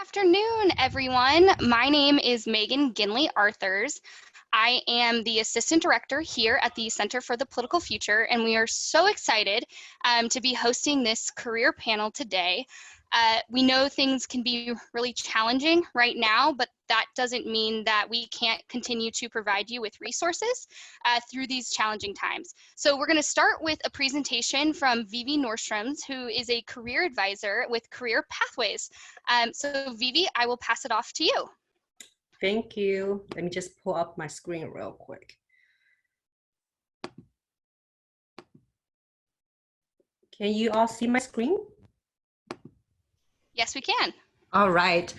Afternoon, everyone. My name is Meghan Ginley Arthurs. I am the Assistant Director here at the Center for the Political Future, and we are so excited to be hosting this career panel today. We know things can be really challenging right now, but that doesn't mean that we can't continue to provide you with resources through these challenging times. So we're going to start with a presentation from Vivi Nordströms, who is a career advisor with Career Pathways. So Vivi, I will pass it off to you. Thank you. Let me just pull up my screen real quick. Can you all see my screen? Yes, we can. All right.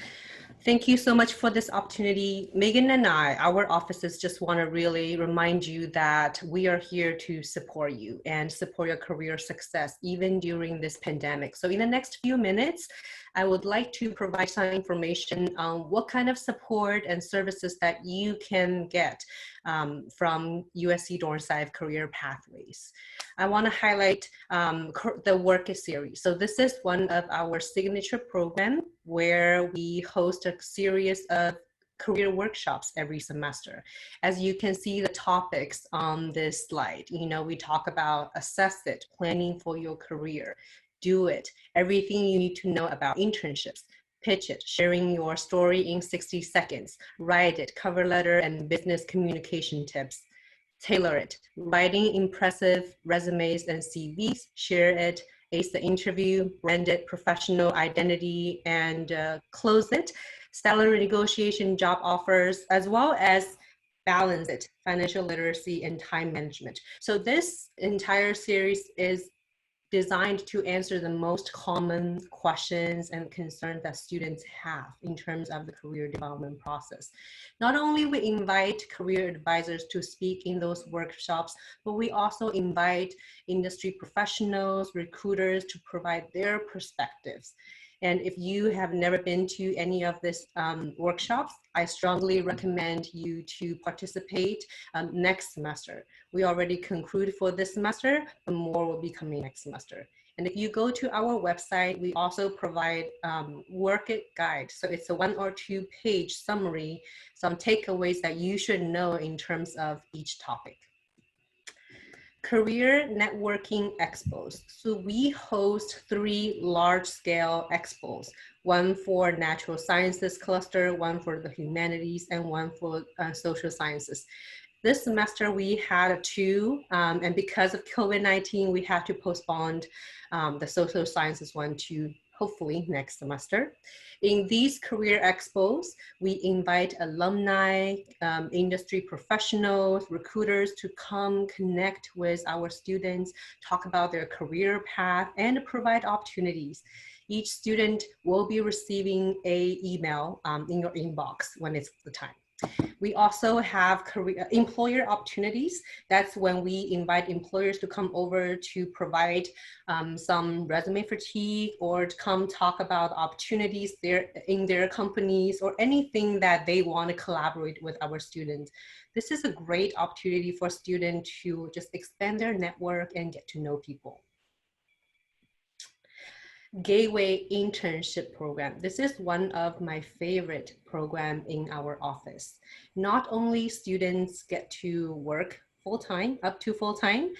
Thank you so much for this opportunity. Meghan and our offices just want to really remind you that we are here to support you and support your career success, even during this pandemic. So in the next few minutes, I would like to provide some information on what kind of support and services that you can get from USC Dornsife Career Pathways. I want to highlight the work series. So this is one of our signature programs where we host a series of career workshops every semester. As you can see the topics on this slide, we talk about assess it, planning for your career, do it, everything you need to know about internships, pitch it, sharing your story in 60 seconds, write it, cover letter and business communication tips, tailor it, writing impressive resumes and CVs, share it, ace the interview, brand it, professional identity, and close it, salary negotiation, job offers, as well as balance it, financial literacy and time management. So this entire series is designed to answer the most common questions and concerns that students have in terms of the career development process. Not only we invite career advisors to speak in those workshops, but we also invite industry professionals, recruiters to provide their perspectives. And if you have never been to any of these workshops, I strongly recommend you to participate next semester. We already concluded for this semester, but more will be coming next semester. And if you go to our website, we also provide work it guide. So it's a 1 or 2 page summary, some takeaways that you should know in terms of each topic. Career networking expos. So we host 3 large-scale expos, one for natural sciences cluster, one for the humanities, and one for social sciences. This semester we had 2, and because of COVID-19, we had to postpone the social sciences one to hopefully next semester. In these career expos, we invite alumni, industry professionals, recruiters to come connect with our students, talk about their career path, and provide opportunities. Each student will be receiving an email in your inbox when it's the time. We also have employer opportunities. That's when we invite employers to come over to provide some resume fatigue or to come talk about opportunities in their companies or anything that they want to collaborate with our students. This is a great opportunity for students to just expand their network and get to know people. Gateway Internship Program. This is one of my favorite programs in our office. Not only students get to work full-time, up to full-time.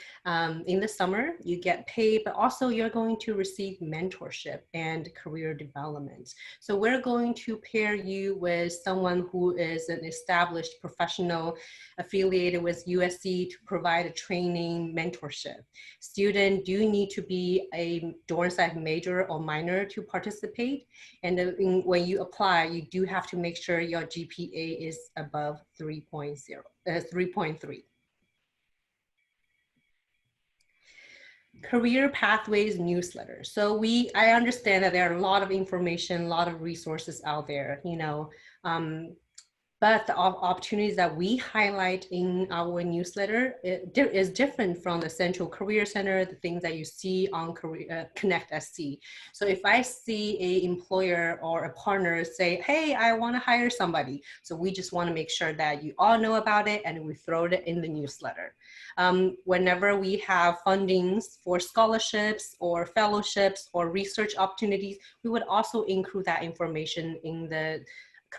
In the summer, you get paid, but also you're going to receive mentorship and career development. So we're going to pair you with someone who is an established professional affiliated with USC to provide a training mentorship. Students do need to be a Dornsife major or minor to participate. And when you apply, you do have to make sure your GPA is above 3.3. Career Pathways newsletter. So I understand that there are a lot of information, a lot of resources out there, But the opportunities that we highlight in our newsletter is different from the Central Career Center, the things that you see on Connect SC. So if I see a employer or a partner say, hey, I want to hire somebody, so we just want to make sure that you all know about it and we throw it in the newsletter. Whenever we have fundings for scholarships or fellowships or research opportunities, we would also include that information in the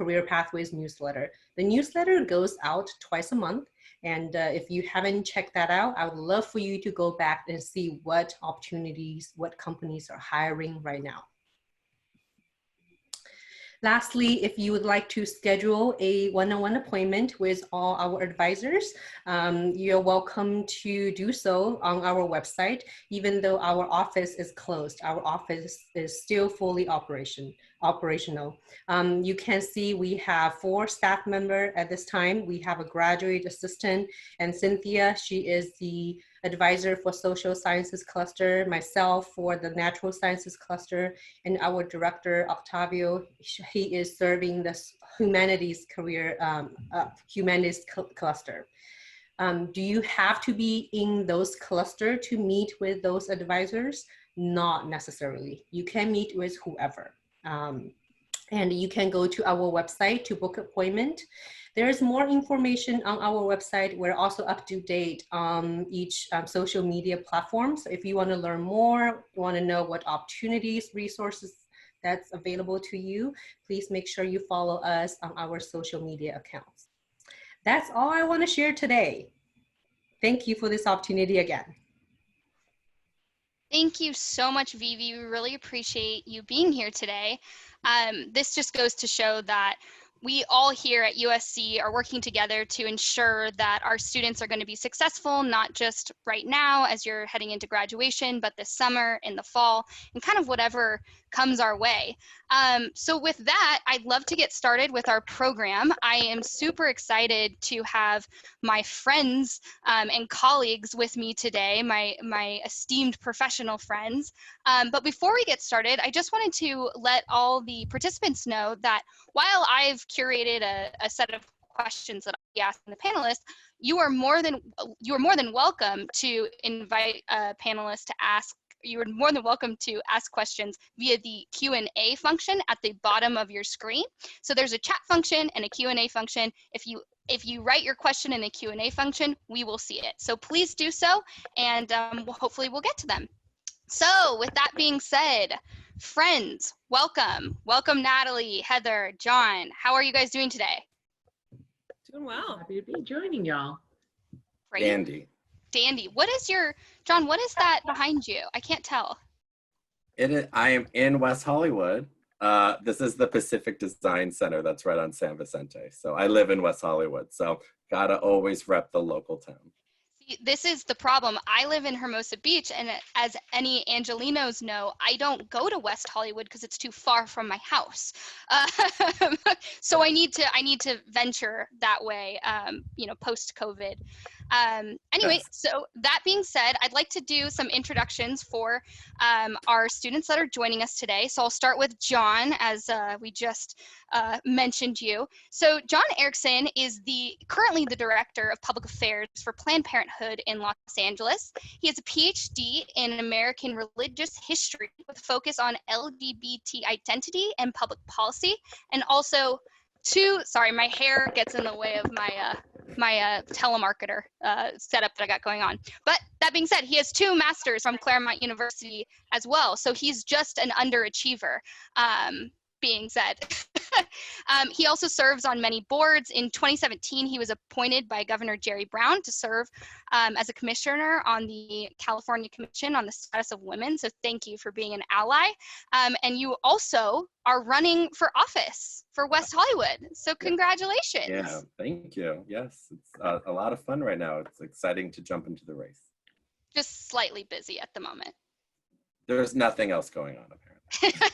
Career Pathways newsletter. The newsletter goes out twice a month. And if you haven't checked that out, I would love for you to go back and see what opportunities, what companies are hiring right now. Lastly, if you would like to schedule a one-on-one appointment with all our advisors, you're welcome to do so on our website. Even though our office is closed, our office is still fully operational. You can see we have 4 staff members at this time. We have a graduate assistant, and Cynthia, she is the advisor for social sciences cluster, myself for the natural sciences cluster, and our director, Octavio, he is serving the humanities career, humanities cluster. Do you have to be in those cluster to meet with those advisors? Not necessarily. You can meet with whoever. And you can go to our website to book appointment. There's more information on our website. We're also up to date on each social media platform. So if you want to learn more, want to know what opportunities, resources that's available to you, please make sure you follow us on our social media accounts. That's all I want to share today. Thank you for this opportunity again. Thank you so much, Vivi. We really appreciate you being here today. This just goes to show that we all here at USC are working together to ensure that our students are going to be successful, not just right now as you're heading into graduation, but this summer, in the fall, and kind of whatever comes our way. So with that, I'd love to get started with our program. I am super excited to have my friends and colleagues with me today, my esteemed professional friends. But before we get started, I just wanted to let all the participants know that while I've curated a set of questions that I ask the panelists, you are more than welcome to invite panelists to ask. You are more than welcome to ask questions via the Q&A function at the bottom of your screen. So there's a chat function and a Q&A function. If you write your question in the Q&A function, we will see it. So please do so, and hopefully we'll get to them. So with that being said, friends, welcome. Welcome, Natalie, Heather, John. How are you guys doing today? Doing well. Happy to be joining y'all. Great. Dandy. What is John, what is that behind you? I can't tell. I am in West Hollywood. This is the Pacific Design Center that's right on San Vicente. So I live in West Hollywood, so gotta always rep the local town. This is the problem. I live in Hermosa Beach, and as any Angelinos know, I don't go to West Hollywood because it's too far from my house. So I need to venture that way, post-COVID. Anyway, yes. So that being said, I'd like to do some introductions for our students that are joining us today. So I'll start with John, as we just mentioned you. So John Erickson is currently the Director of Public Affairs for Planned Parenthood in Los Angeles. He has a PhD in American Religious History with a focus on LGBT identity and public policy, and also sorry, my hair gets in the way of my telemarketer setup that I got going on. But that being said, he has 2 masters from Claremont University as well. So he's just an underachiever, being said. He also serves on many boards. In 2017, he was appointed by Governor Jerry Brown to serve as a commissioner on the California Commission on the Status of Women. So thank you for being an ally. And you also are running for office for West Hollywood. So congratulations. Yeah, thank you. Yes, it's a lot of fun right now. It's exciting to jump into the race. Just slightly busy at the moment. There's nothing else going on, apparently.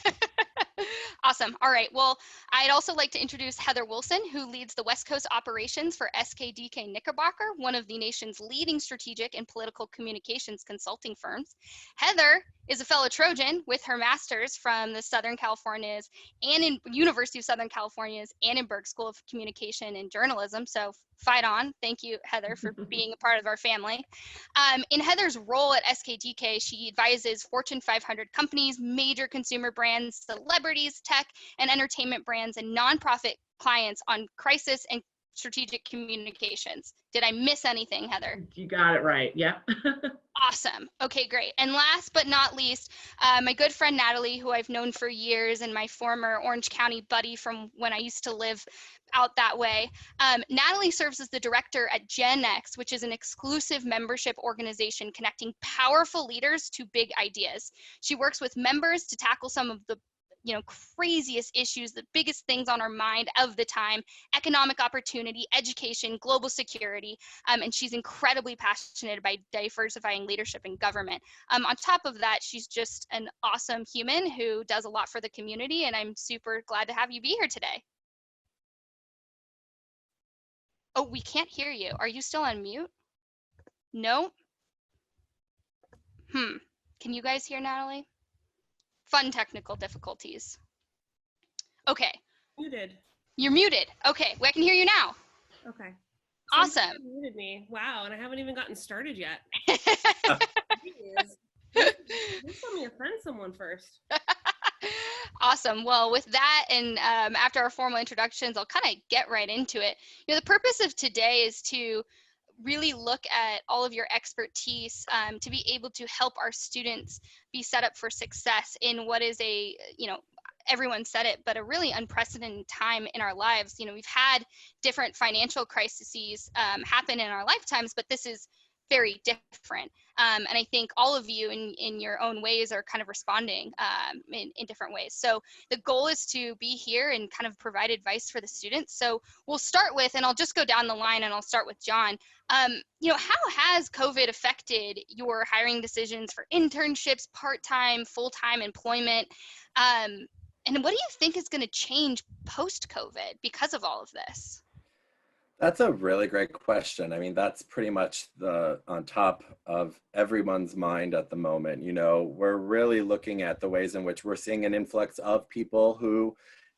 Awesome. All right. Well, I'd also like to introduce Heather Wilson, who leads the West Coast operations for SKDKnickerbocker, one of the nation's leading strategic and political communications consulting firms. Heather is a fellow Trojan with her master's from the Southern California's and in University of Southern California's Annenberg School of Communication and Journalism. So fight on. Thank you, Heather, for being a part of our family. In Heather's role at SKDK, she advises Fortune 500 companies, major consumer brands, celebrities, tech and entertainment brands, and nonprofit clients on crisis and strategic communications. Did I miss anything, Heather? You got it right. Yeah. Awesome. Okay, great. And last but not least, my good friend Natalie, who I've known for years and my former Orange County buddy from when I used to live out that way. Natalie serves as the director at GenNext, which is an exclusive membership organization connecting powerful leaders to big ideas. She works with members to tackle some of the craziest issues, the biggest things on our mind of the time: economic opportunity, education, global security, and she's incredibly passionate about diversifying leadership in government. On top of that, she's just an awesome human who does a lot for the community, and I'm super glad to have you be here today. Oh, we can't hear you. Are you still on mute? No? Can you guys hear Natalie? Fun technical difficulties. Okay. Muted. You're muted. Okay, well, I can hear you now. Okay. Awesome. Somebody muted me. Wow, and I haven't even gotten started yet. Please let me offend someone first. Awesome. Well, with that, and after our formal introductions, I'll kind of get right into it. The purpose of today is to really look at all of your expertise to be able to help our students be set up for success in what is a, everyone said it, but a really unprecedented time in our lives. We've had different financial crises happen in our lifetimes, but this is very different. And I think all of you in your own ways are kind of responding in different ways. So the goal is to be here and kind of provide advice for the students. So we'll start with, and I'll just go down the line and I'll start with John. How has COVID affected your hiring decisions for internships, part-time, full-time employment? And what do you think is going to change post-COVID because of all of this? That's a really great question. I mean, that's pretty much on top of everyone's mind at the moment. We're really looking at the ways in which we're seeing an influx of people who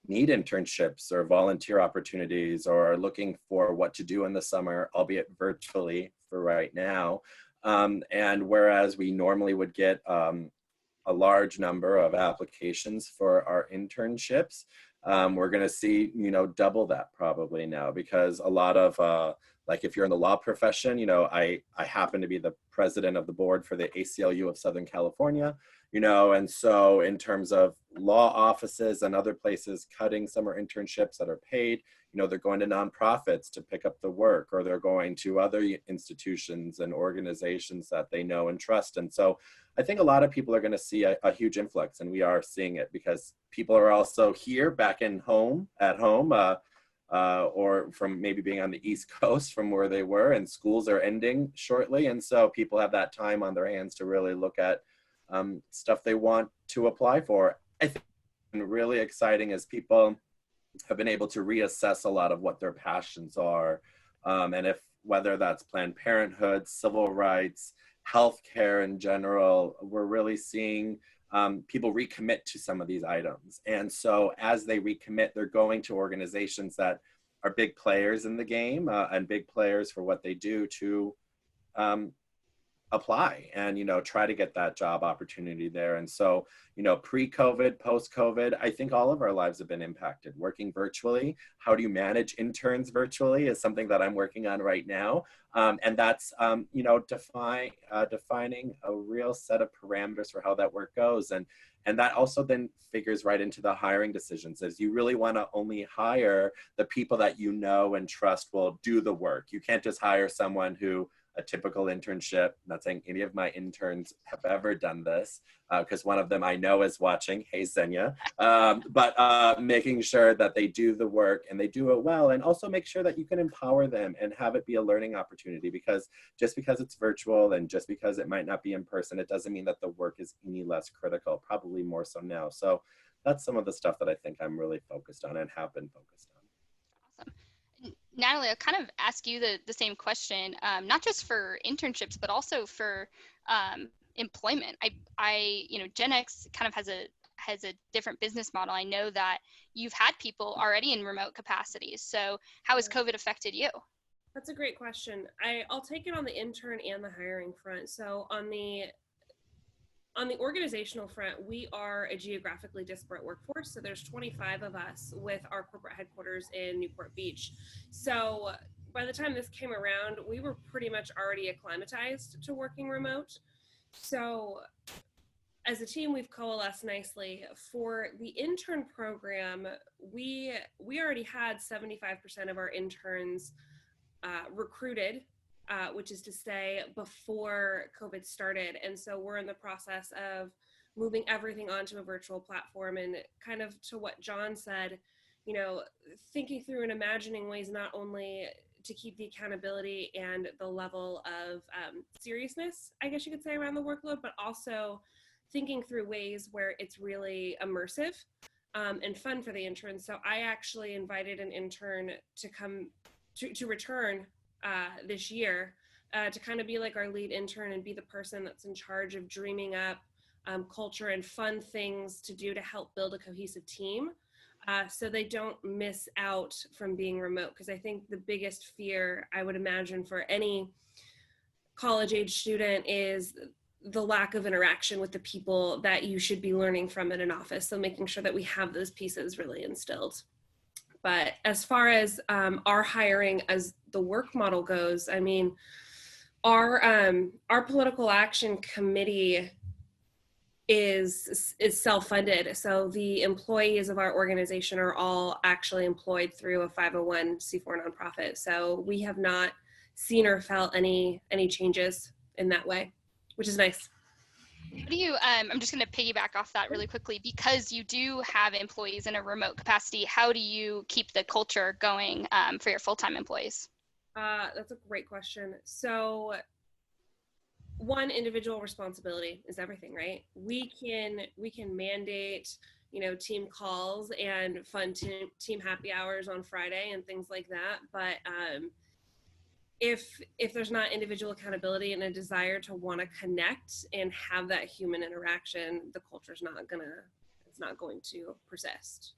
need internships or volunteer opportunities or are looking for what to do in the summer, albeit virtually for right now. And whereas we normally would get a large number of applications for our internships, we're going to see, double that probably now, because a lot of, like if you're in the law profession, I happen to be the president of the board for the ACLU of Southern California, and so in terms of law offices and other places cutting summer internships that are paid, they're going to nonprofits to pick up the work, or they're going to other institutions and organizations that they know and trust. And so I think a lot of people are going to see a huge influx, and we are seeing it because people are also here back at home, or from maybe being on the East Coast from where they were, and schools are ending shortly. And so people have that time on their hands to really look at stuff they want to apply for. I think really exciting is people have been able to reassess a lot of what their passions are. And whether that's Planned Parenthood, civil rights, healthcare in general, we're really seeing people recommit to some of these items. And so as they recommit, they're going to organizations that are big players in the game and big players for what they do to apply and, try to get that job opportunity there. And so, pre-COVID, post-COVID, I think all of our lives have been impacted. Working virtually, how do you manage interns virtually is something that I'm working on right now. And that's, defining a real set of parameters for how that work goes. And that also then figures right into the hiring decisions, as you really want to only hire the people that you know and trust will do the work. You can't just hire someone who a typical internship, not saying any of my interns have ever done this, because one of them I know is watching, hey Zenya, but making sure that they do the work and they do it well, and also make sure that you can empower them and have it be a learning opportunity, because just because it's virtual and just because it might not be in person, it doesn't mean that the work is any less critical, probably more so now. So that's some of the stuff that I think I'm really focused on and have been focused on. Awesome. Natalie, I'll kind of ask you the same question, not just for internships, but also for employment. GenNext kind of has a different business model. I know that you've had people already in remote capacities. So how has COVID affected you? That's a great question. I'll take it on the intern and the hiring front. So on the organizational front, we are a geographically disparate workforce. So there's 25 of us with our corporate headquarters in Newport Beach. So by the time this came around, we were pretty much already acclimatized to working remote. So as a team, we've coalesced nicely. For the intern program, we already had 75% of our interns recruited, which is to say before COVID started. And so we're in the process of moving everything onto a virtual platform, and kind of to what John said, thinking through and imagining ways not only to keep the accountability and the level of seriousness, I guess you could say, around the workload, but also thinking through ways where it's really immersive and fun for the interns. So I actually invited an intern to come to return this year to kind of be like our lead intern and be the person that's in charge of dreaming up culture and fun things to do to help build a cohesive team so they don't miss out from being remote. Because I think the biggest fear I would imagine for any college age student is the lack of interaction with the people that you should be learning from in an office. So making sure that we have those pieces really instilled. But as far as our hiring as the work model goes, I mean, our political action committee is self-funded. So the employees of our organization are all actually employed through a 501c4 nonprofit. So we have not seen or felt any changes in that way, which is nice. How do you, I'm just going to piggyback off that really quickly, because you do have employees in a remote capacity. How do you keep the culture going for your full-time employees? That's a great question. So one, individual responsibility is everything, right? We can mandate, team calls and fun team happy hours on Friday and things like that. But if there's not individual accountability and a desire to want to connect and have that human interaction, the culture's not going to persist.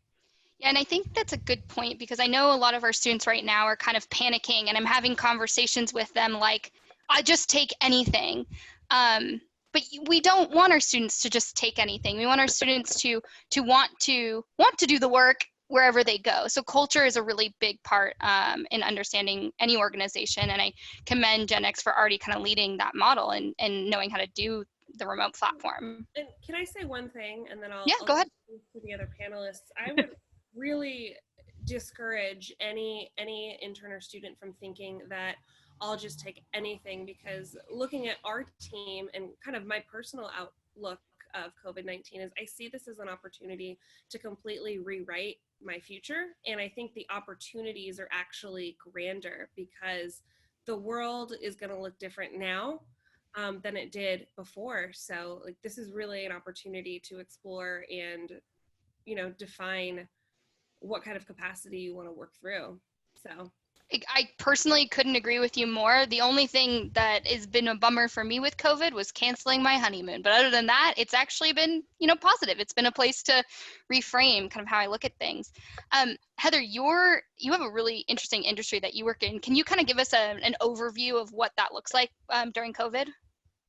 Yeah, and I think that's a good point, because I know a lot of our students right now are kind of panicking, and I'm having conversations with them like, I just take anything. But we don't want our students to just take anything. We want our students to want to do the work wherever they go. So culture is a really big part in understanding any organization. And I commend GenNext for already kind of leading that model and knowing how to do the remote platform. And can I say one thing, and then I'll go ahead. speak to the other panelists. I would really discourage any intern or student from thinking that I'll just take anything, because looking at our team and kind of my personal outlook of COVID-19 is I see this as an opportunity to completely rewrite my future. And I think the opportunities are actually grander, because the world is going to look different now than it did before. So like, this is really an opportunity to explore and, define what kind of capacity you want to work through. So I personally couldn't agree with you more. The only thing that has been a bummer for me with COVID was canceling my honeymoon. But other than that, it's actually been, positive. It's been a place to reframe kind of how I look at things. Heather, you have a really interesting industry that you work in. Can you kind of give us an overview of what that looks like during COVID?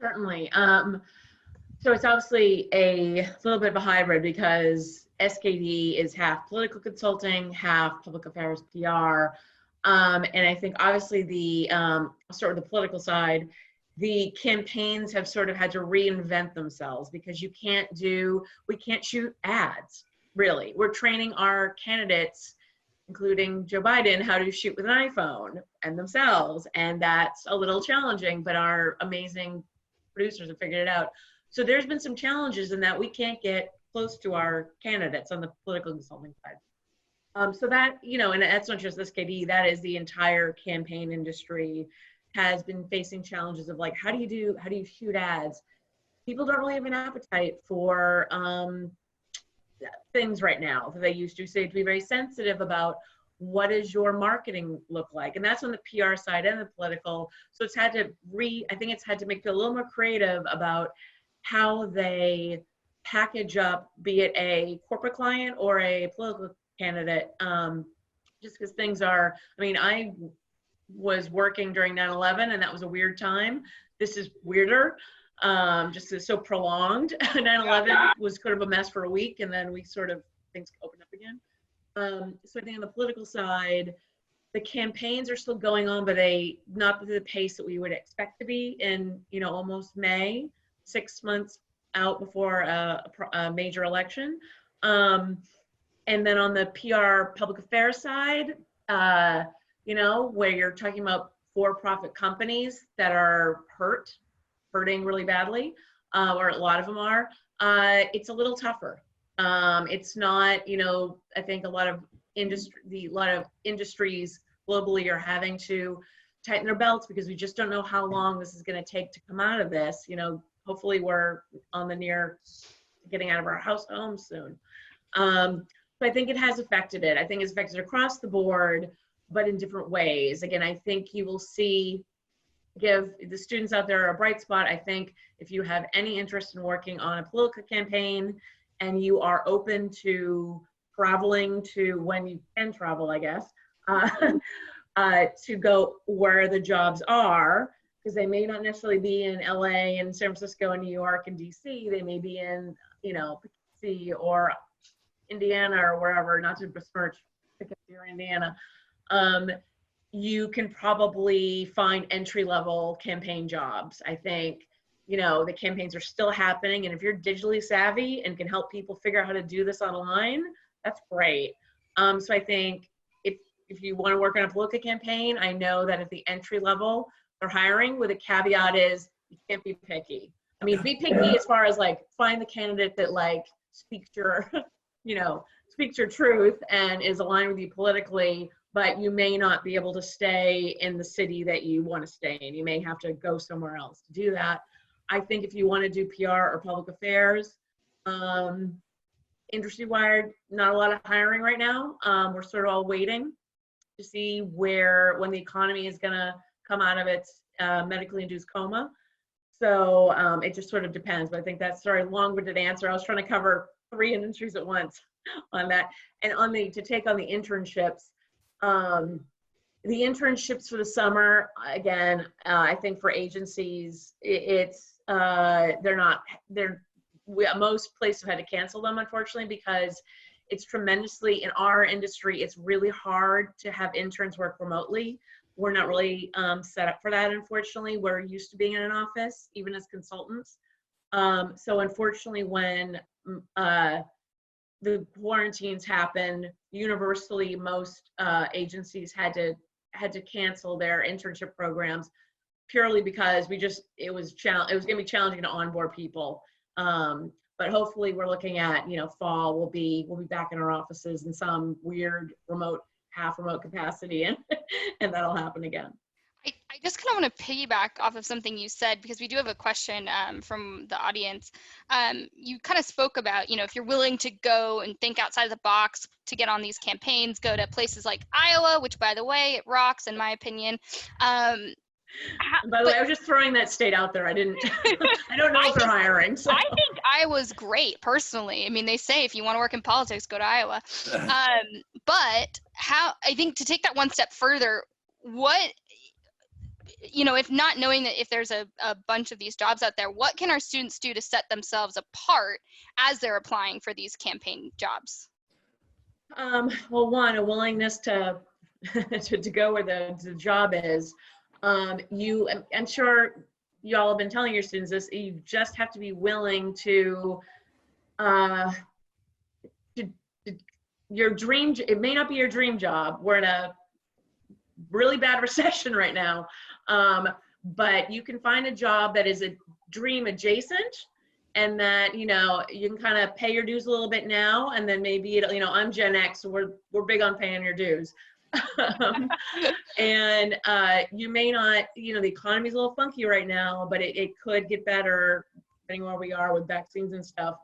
Certainly. So it's obviously a little bit of a hybrid, because SKD is half political consulting, half public affairs PR. And I think obviously I'll start with the political side. The campaigns have sort of had to reinvent themselves, because we can't shoot ads, really. We're training our candidates, including Joe Biden, how to shoot with an iPhone and themselves. And that's a little challenging, but our amazing producers have figured it out. So there's been some challenges in that we can't get close to our candidates on the political consulting side. So that, and that's not just SKD, that is the entire campaign industry has been facing challenges of like, how do you shoot ads? People don't really have an appetite for things right now that they used to. So they have to be very sensitive about what does your marketing look like? And that's on the PR side and the political. So it's had to I think it's had to make it a little more creative about how they package up, be it a corporate client or a political candidate. Just because things are, I mean, I was working during 9/11 and that was a weird time. This is weirder. Just is so prolonged. 9/11 was sort of a mess for a week, and then things opened up again. So I think on the political side, the campaigns are still going on, but not at the pace that we would expect to be in, almost May, 6 months out before a major election. And then on the PR public affairs side, where you're talking about for-profit companies that are hurting really badly, or a lot of them are, it's a little tougher. It's not, I think a lot of industries globally are having to tighten their belts because we just don't know how long this is going to take to come out of this. Hopefully we're on the near getting out of our homes soon. So I think it has affected it. I think it's affected across the board, but in different ways. Again, I think you will give the students out there a bright spot. I think if you have any interest in working on a political campaign and you are open to traveling to when you can travel, I guess, to go where the jobs are, because they may not necessarily be in LA and San Francisco and New York and DC. They may be in, Poughkeepsie or Indiana or wherever, not to besmirch Poughkeepsie or Indiana. You can probably find entry-level campaign jobs. I think, the campaigns are still happening, and if you're digitally savvy and can help people figure out how to do this online, that's great. So I think if you want to work on a political campaign, I know that at the entry level, they're hiring with a caveat is you can't be picky. I mean, be picky as far as find the candidate that speaks your, speaks your truth and is aligned with you politically, but you may not be able to stay in the city that you want to stay in. You may have to go somewhere else to do that. I think if you want to do PR or public affairs, industry-wide, not a lot of hiring right now. We're sort of all waiting to see when the economy is going to come out of its medically induced coma. So it just sort of depends. But I think that's a long-winded answer. I was trying to cover 3 industries at once on that. And to take on the internships, the internships for the summer, again, I think for agencies, most places have had to cancel them, unfortunately, because it's tremendously, in our industry, it's really hard to have interns work remotely. We're not really set up for that, unfortunately. We're used to being in an office, even as consultants. So unfortunately, when the quarantines happened, universally, most agencies had to cancel their internship programs purely because it was going to be challenging to onboard people. But hopefully we're looking at, fall, we'll be back in our offices in some weird half remote capacity, and that'll happen again. I just kind of want to piggyback off of something you said, because we do have a question from the audience. You kind of spoke about, if you're willing to go and think outside of the box to get on these campaigns, go to places like Iowa, which, by the way, it rocks in my opinion. By the way, I was just throwing that state out there. I don't know if they're hiring. So. I think Iowa's great, personally. I mean, they say if you want to work in politics, go to Iowa. But I think to take that one step further, if not knowing that if there's a bunch of these jobs out there, what can our students do to set themselves apart as they're applying for these campaign jobs? Well, one, a willingness to go where the job is. I'm sure y'all have been telling your students this, you just have to be willing to your dream, it may not be your dream job. We're in a really bad recession right now. But you can find a job that is a dream adjacent, and that, you can kind of pay your dues a little bit now, and then maybe, I'm GenNext, so we're big on paying your dues. And you may not, the economy's a little funky right now, but it could get better depending on where we are with vaccines and stuff.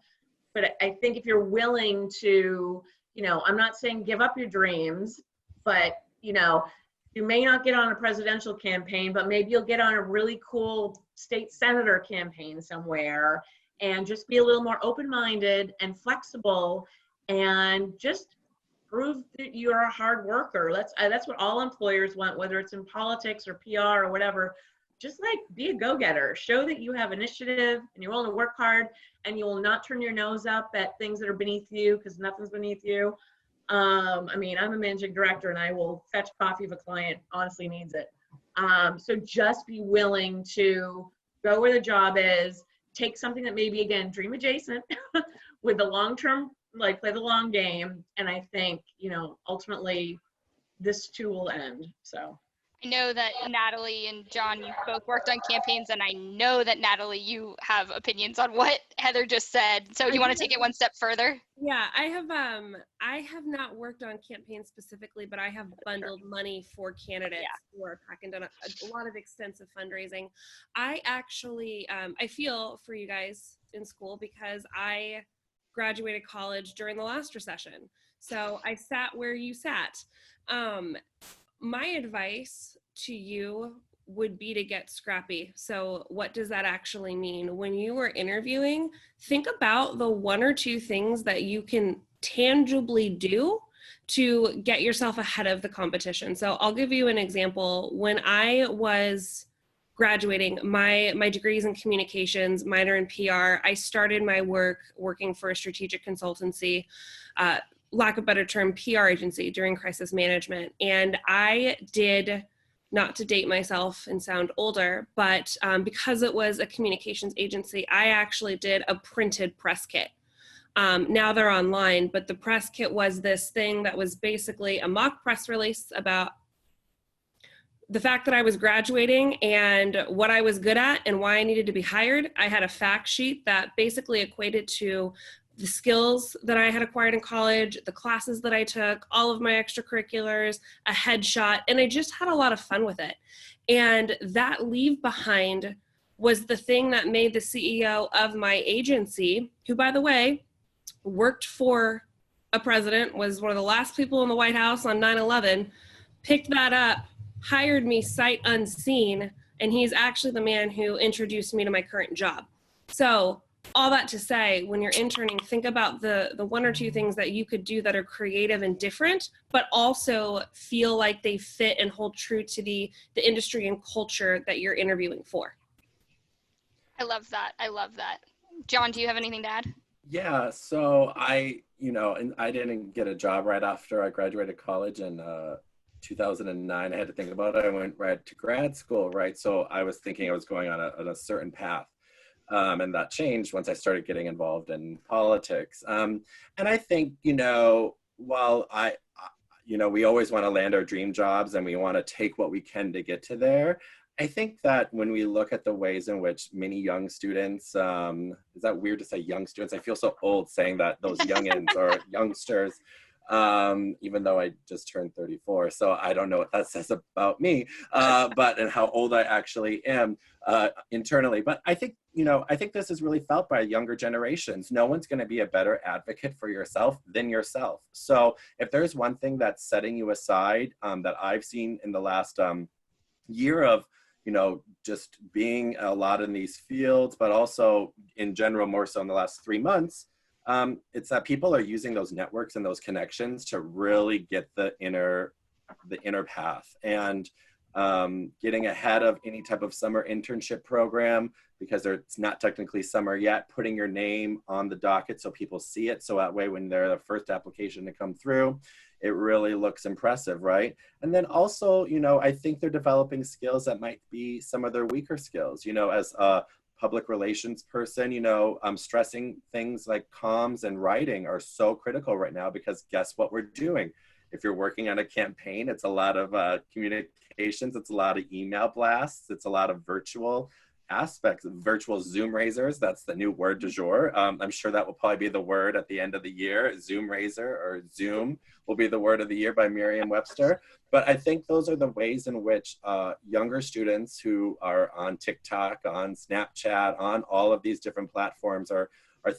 But I think if you're willing to, you know, I'm not saying give up your dreams, but, you know, you may not get on a presidential campaign, but maybe you'll get on a really cool state senator campaign somewhere, and just be a little more open-minded and flexible, and just prove that you're a hard worker. That's what all employers want, whether it's in politics or PR or whatever. Just like be a go-getter, show that you have initiative and you're willing to work hard, and you will not turn your nose up at things that are beneath you, because nothing's beneath you. I mean, I'm a managing director and I will fetch coffee if a client honestly needs it. So just be willing to go where the job is, take something that maybe, again, dream adjacent with the long-term, like play the long game. And I think, you know, ultimately this too will end, so. I know that Natalie and John, you both worked on campaigns, and I know that Natalie, you have opinions on what Heather just said. So you want to take it one step further? Yeah, I have not worked on campaigns specifically, but I have bundled money for candidates who are back and done a lot of extensive fundraising. I actually, I feel for you guys in school, because I graduated college during the last recession. So I sat where you sat. My advice to you would be to get scrappy. So what does that actually mean? When you are interviewing, think about the one or two things that you can tangibly do to get yourself ahead of the competition. So I'll give you an example. When I was graduating, my degrees in communications, minor in PR, I started my work working for a strategic consultancy, lack of a better term, PR agency during crisis management. And I did, not to date myself and sound older, but because it was a communications agency, I actually did a printed press kit. Now they're online, but the press kit was this thing that was basically a mock press release about the fact that I was graduating and what I was good at and why I needed to be hired. I had a fact sheet that basically equated to the skills that I had acquired in college, the classes that I took, all of my extracurriculars, a headshot, and I just had a lot of fun with it. And that leave behind was the thing that made the CEO of my agency, who, by the way, worked for a president, was one of the last people in the White House on 9/11, picked that up, hired me sight unseen, and he's actually the man who introduced me to my current job. So all that to say, when you're interning, think about the one or two things that you could do that are creative and different, but also feel like they fit and hold true to the industry and culture that you're interviewing for. I love that. I love that. John, do you have anything to add? Yeah, so I didn't get a job right after I graduated college in 2009. I had to think about it. I went right to grad school, right? So I was thinking I was going on a certain path. And that changed once I started getting involved in politics. And I think, while we always want to land our dream jobs and we want to take what we can to get to there, I think that when we look at the ways in which many young students, is that weird to say young students? I feel so old saying that, those youngins or youngsters, even though I just turned 34, so I don't know what that says about me, and how old I actually am internally. But I think, I think this is really felt by younger generations. No one's going to be a better advocate for yourself than yourself. So if there's one thing that's setting you aside that I've seen in the last year of, just being a lot in these fields, but also in general, more so in the last 3 months, it's that people are using those networks and those connections to really get the inner path, and getting ahead of any type of summer internship program, because it's not technically summer yet, putting your name on the docket so people see it. So that way, when they're the first application to come through, it really looks impressive, right? And then also, I think they're developing skills that might be some of their weaker skills, as a public relations person, stressing things like comms and writing are so critical right now, because guess what we're doing? If you're working on a campaign, it's a lot of communications, it's a lot of email blasts, it's a lot of virtual aspects. Virtual Zoom raisers, that's the new word du jour. I'm sure that will probably be the word at the end of the year. Zoom raiser or Zoom will be the word of the year by Merriam-Webster. But I think those are the ways in which younger students who are on TikTok, on Snapchat, on all of these different platforms are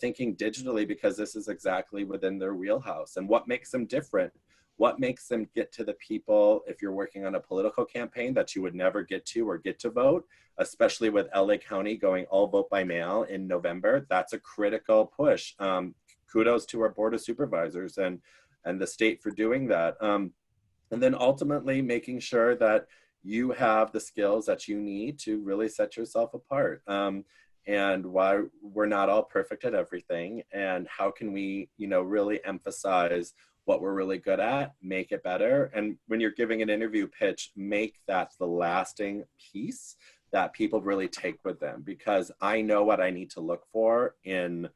thinking digitally, because this is exactly within their wheelhouse. And what makes them different? What makes them get to the people, if you're working on a political campaign, that you would never get to or get to vote, especially with LA County going all vote by mail in November? That's a critical push. Kudos to our Board of Supervisors and the state for doing that. And then ultimately making sure that you have the skills that you need to really set yourself apart. And why we're not all perfect at everything, and how can we, really emphasize what we're really good at, make it better. And when you're giving an interview pitch, make that the lasting piece that people really take with them, because I know what I need to look for in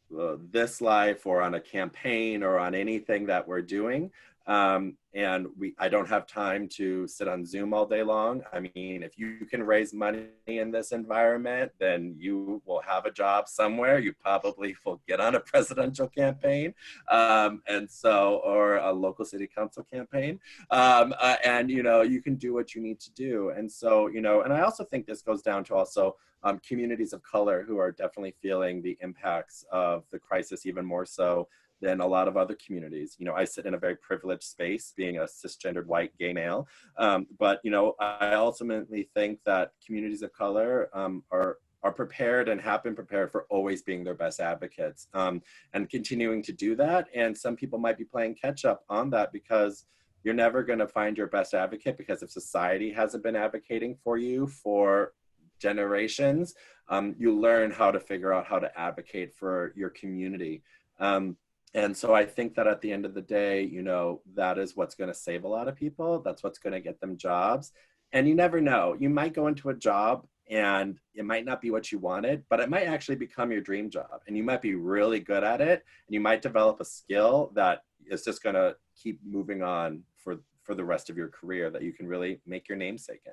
this life or on a campaign or on anything that we're doing. And I don't have time to sit on Zoom all day long. I mean, if you can raise money in this environment, then you will have a job somewhere. You probably will get on a presidential campaign, or a local city council campaign. And you can do what you need to do. And so, and I also think this goes down to also communities of color who are definitely feeling the impacts of the crisis even more so than a lot of other communities. I sit in a very privileged space, being a cisgendered white gay male. But I ultimately think that communities of color are prepared and have been prepared for always being their best advocates, and continuing to do that. And some people might be playing catch up on that, because you're never going to find your best advocate, because if society hasn't been advocating for you for generations, you learn how to figure out how to advocate for your community. And so I think that at the end of the day, that is what's going to save a lot of people. That's what's going to get them jobs. And you never know. You might go into a job and it might not be what you wanted, but it might actually become your dream job. And you might be really good at it. And you might develop a skill that is just going to keep moving on for the rest of your career, that you can really make your namesake in.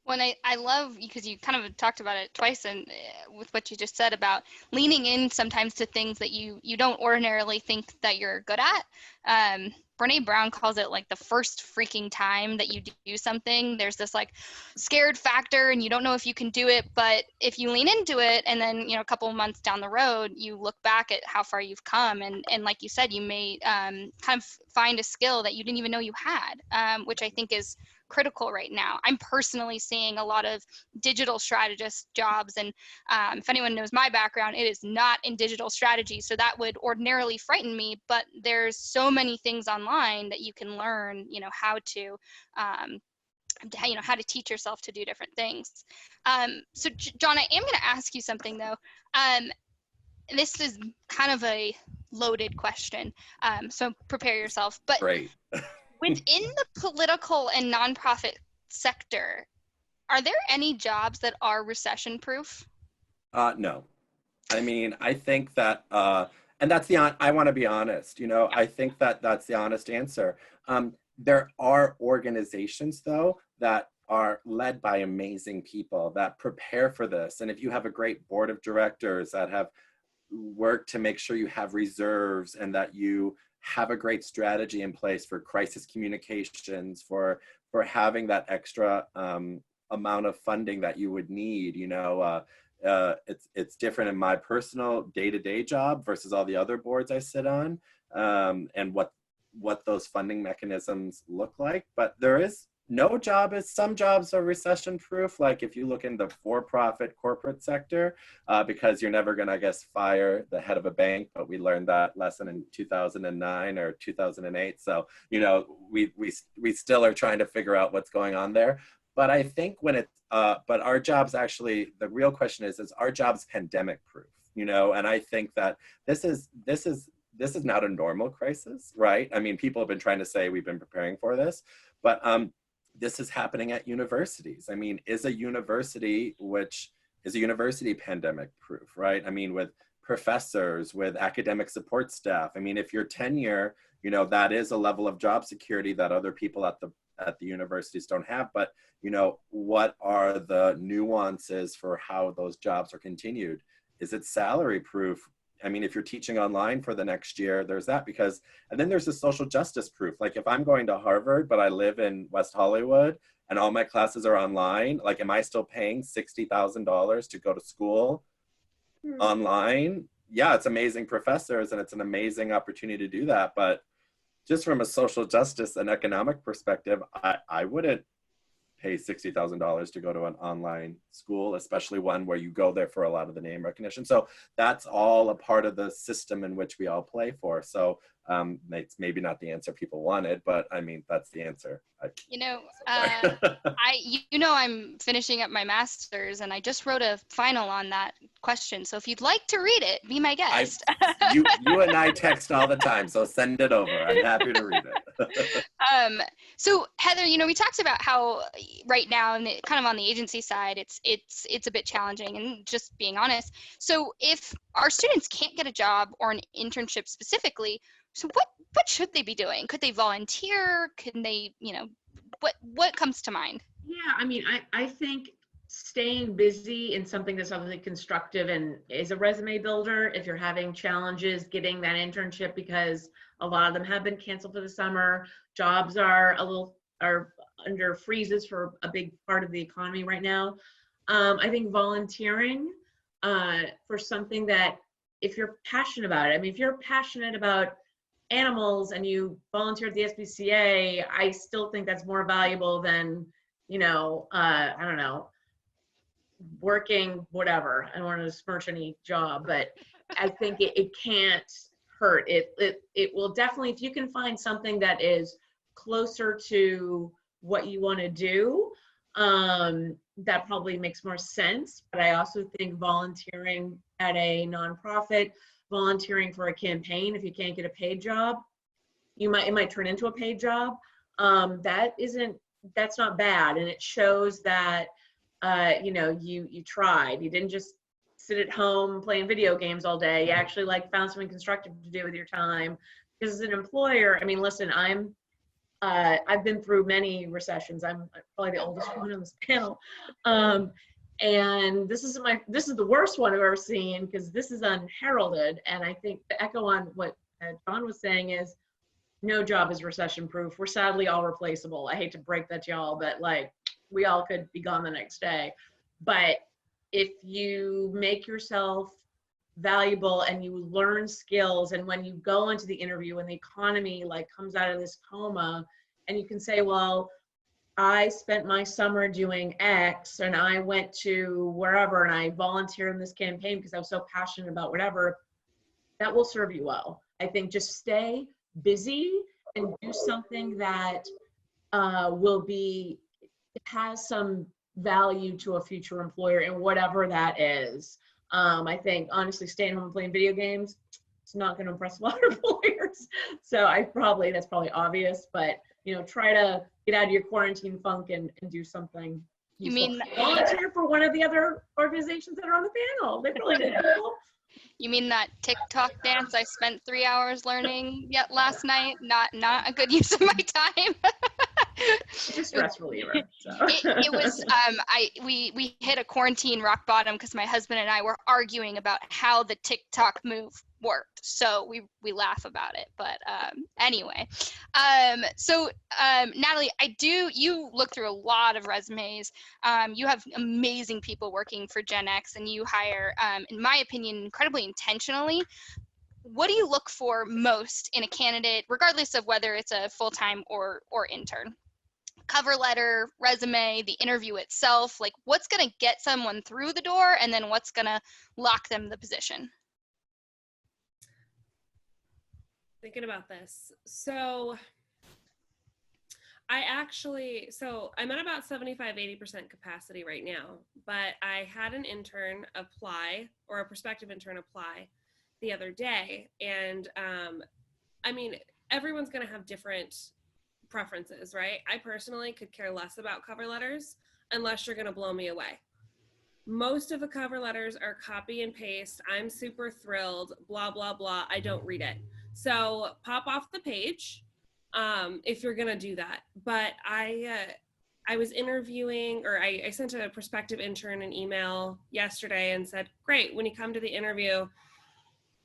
Well, and I love, because you kind of talked about it twice, and with what you just said about leaning in sometimes to things that you don't ordinarily think that you're good at. Brene Brown calls it like the first freaking time that you do something, there's this like scared factor and you don't know if you can do it. But if you lean into it, and then, a couple of months down the road, you look back at how far you've come. And like you said, you may kind of find a skill that you didn't even know you had, which I think is critical right now. I'm personally seeing a lot of digital strategist jobs, and if anyone knows my background, it is not in digital strategy, so that would ordinarily frighten me. But there's so many things online that you can learn, how to how to teach yourself to do different things. So John, I am going to ask you something though. This is kind of a loaded question, so prepare yourself. But Great. Within the political and nonprofit sector, are there any jobs that are recession-proof? No. I mean, I think that, and that's I want to be honest, I think that that's the honest answer. There are organizations, though, that are led by amazing people that prepare for this. And if you have a great board of directors that have worked to make sure you have reserves, and that you have a great strategy in place for crisis communications, for having that extra amount of funding that you would need. It's different in my personal day-to-day job versus all the other boards I sit on, and what those funding mechanisms look like. But some jobs are recession-proof. Like if you look in the for-profit corporate sector, because you're never gonna, I guess, fire the head of a bank, but we learned that lesson in 2009 or 2008. So, we still are trying to figure out what's going on there. But I think but our jobs actually, the real question is our jobs pandemic-proof, and I think that this is not a normal crisis, right? I mean, people have been trying to say we've been preparing for this, but this is happening at universities. I mean, is a university pandemic proof, right? I mean, with professors, with academic support staff. I mean, if you're tenure, that is a level of job security that other people at at the universities don't have, but what are the nuances for how those jobs are continued? Is it salary proof? I mean, if you're teaching online for the next year, there's that and then there's the social justice proof. Like if I'm going to Harvard, but I live in West Hollywood and all my classes are online, like, am I still paying $60,000 to go to school online? Yeah, it's amazing professors and it's an amazing opportunity to do that. But just from a social justice and economic perspective, I wouldn't pay $60,000 to go to an online school, especially one where you go there for a lot of the name recognition. So that's all a part of the system in which we all play for. So it's maybe not the answer people wanted, but I mean, that's the answer. I'm finishing up my master's and I just wrote a final on that question. So if you'd like to read it, be my guest. You and I text all the time, so send it over. I'm happy to read it. So Heather, we talked about how right now, and kind of on the agency side, it's a bit challenging, and just being honest. So if our students can't get a job or an internship specifically, so what should they be doing? Could they volunteer? Can they, what comes to mind? Yeah, I mean, I think staying busy in something that's obviously constructive and is a resume builder, if you're having challenges getting that internship, because a lot of them have been canceled for the summer, jobs are under freezes for a big part of the economy right now. I think volunteering for something that, if you're passionate about it, I mean, if you're passionate about animals and you volunteer at the SPCA, I still think that's more valuable than, I don't know, working whatever. I don't want to smirch any job, but I think it can't hurt. It will definitely, if you can find something that is closer to what you want to do, that probably makes more sense. But I also think volunteering at a nonprofit, volunteering for a campaign, if you can't get a paid job, it might turn into a paid job. That's not bad, and it shows that you tried. You didn't just sit at home playing video games all day. You actually found something constructive to do with your time. Because as an employer, I mean, listen, I've been through many recessions. I'm probably the oldest one on this panel. And this is the worst one I've ever seen, because this is unheralded. And I think the echo on what John was saying is, no job is recession proof. We're sadly all replaceable. I hate to break that to y'all, but we all could be gone the next day. But if you make yourself valuable and you learn skills, and when you go into the interview and the economy comes out of this coma, and you can say, well, I spent my summer doing X, and I went to wherever and I volunteered in this campaign because I was so passionate about whatever, that will serve you well. I think just stay busy and do something that has some value to a future employer, and whatever that is. I think honestly, staying home and playing video games, it's not going to impress a lot of employers. So that's probably obvious, but try to get out of your quarantine funk and do something useful. You mean volunteer for one of the other organizations that are on the panel? They probably did it. You mean that TikTok dance I spent 3 hours learning last night? Not a good use of my time. It's a stress reliever. So. It was we hit a quarantine rock bottom because my husband and I were arguing about how the TikTok move worked. So we laugh about it. But anyway, so Natalie, you look through a lot of resumes. You have amazing people working for GenNext, and you hire, in my opinion, incredibly intentionally. What do you look for most in a candidate, regardless of whether it's a full-time or intern? Cover letter, resume, the interview itself, what's going to get someone through the door, and then what's going to lock them the position? Thinking about this. So I'm at about 75-80% capacity right now, but I had an intern apply, or a prospective intern apply, the other day. And I mean, everyone's going to have different preferences, right? I personally could care less about cover letters unless you're going to blow me away. Most of the cover letters are copy and paste. I'm super thrilled, blah, blah, blah. I don't read it. So pop off the page, if you're gonna do that. But I was interviewing, or I sent a prospective intern an email yesterday and said, great, when you come to the interview,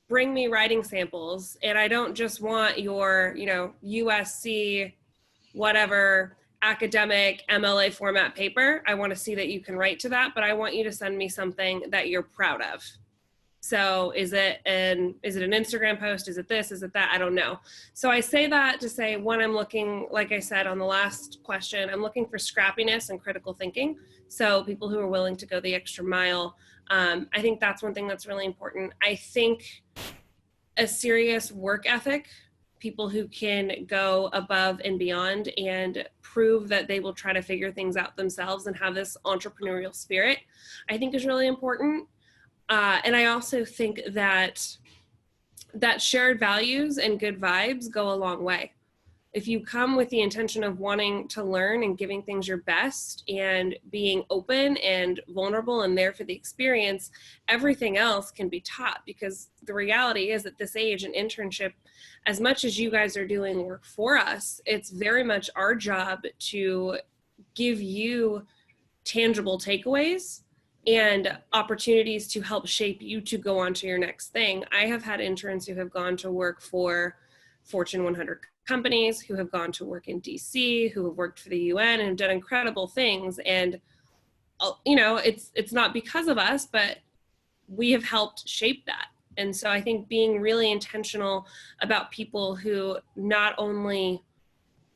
bring me writing samples. And I don't just want your, USC, whatever, academic MLA format paper. I want to see that you can write to that, but I want you to send me something that you're proud of. So is it an Instagram post? Is it this? Is it that? I don't know. So I say that to say, one, I'm looking, like I said on the last question, I'm looking for scrappiness and critical thinking. So people who are willing to go the extra mile. I think that's one thing that's really important. I think a serious work ethic, people who can go above and beyond and prove that they will try to figure things out themselves and have this entrepreneurial spirit, I think is really important. And I also think that shared values and good vibes go a long way. If you come with the intention of wanting to learn and giving things your best and being open and vulnerable and there for the experience, everything else can be taught, because the reality is at this age, an internship, as much as you guys are doing work for us, it's very much our job to give you tangible takeaways and opportunities to help shape you to go on to your next thing. I have had interns who have gone to work for Fortune 100 companies, who have gone to work in DC, who have worked for the UN and done incredible things. And, it's not because of us, but we have helped shape that. And so I think being really intentional about people who not only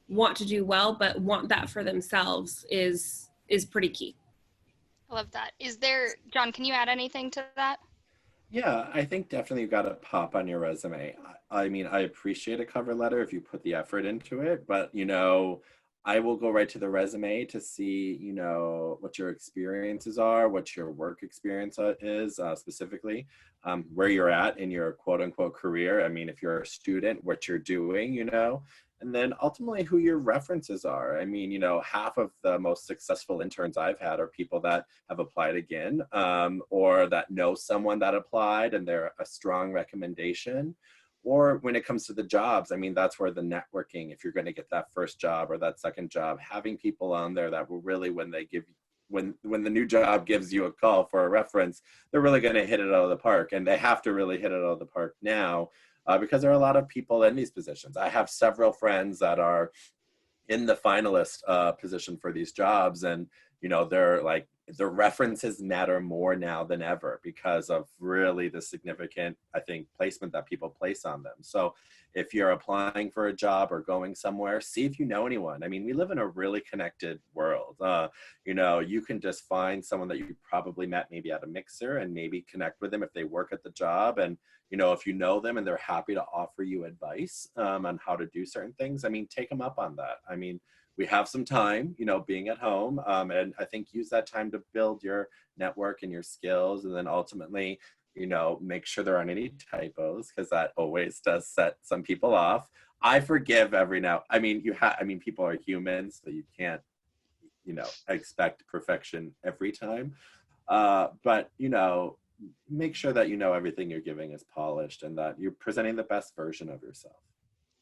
want to do well, but want that for themselves is pretty key. I love that. John, can you add anything to that? Yeah, I think definitely you got to pop on your resume. I mean, I appreciate a cover letter if you put the effort into it, but, I will go right to the resume to see, what your experiences are, what your work experience is specifically, where you're at in your quote unquote career. I mean, if you're a student, what you're doing, and then ultimately who your references are. I mean, half of the most successful interns I've had are people that have applied again, or that know someone that applied and they're a strong recommendation. Or when it comes to the jobs, I mean, that's where the networking, if you're going to get that first job or that second job, having people on there that will really, when the new job gives you a call for a reference, they're really going to hit it out of the park. And they have to really hit it out of the park now. Because there are a lot of people in these positions. I have several friends that are in the finalist position for these jobs, and they're like, the references matter more now than ever because of really the significant, I think, placement that people place on them. So if you're applying for a job or going somewhere, see if you know anyone. I mean, we live in a really connected world. You can just find someone that you probably met maybe at a mixer and maybe connect with them if they work at the job. And if you know them and they're happy to offer you advice on how to do certain things, I mean, take them up on that. I mean, we have some time, being at home, and I think use that time to build your network and your skills, and then ultimately, make sure there aren't any typos, because that always does set some people off. I forgive every now. I mean, people are humans, so you can't, expect perfection every time. But make sure that everything you're giving is polished and that you're presenting the best version of yourself.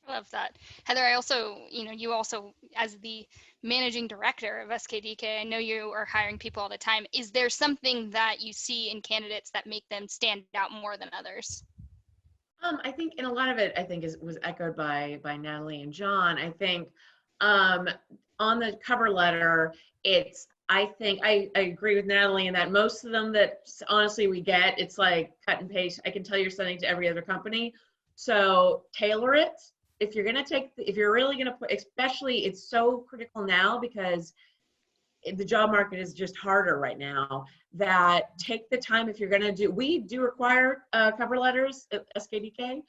I love that. Heather, I also, you also, as the managing director of SKDK, I know you are hiring people all the time. Is there something that you see in candidates that make them stand out more than others? I think, and a lot of it, I think, was echoed by Natalie and John. I think on the cover letter, I think I agree with Natalie in that most of them that honestly we get, it's like cut and paste. I can tell you're sending to every other company. So tailor it. If you're really going to put, especially it's so critical now because the job market is just harder right now, that take the time if you're going to we do require cover letters at SKDK,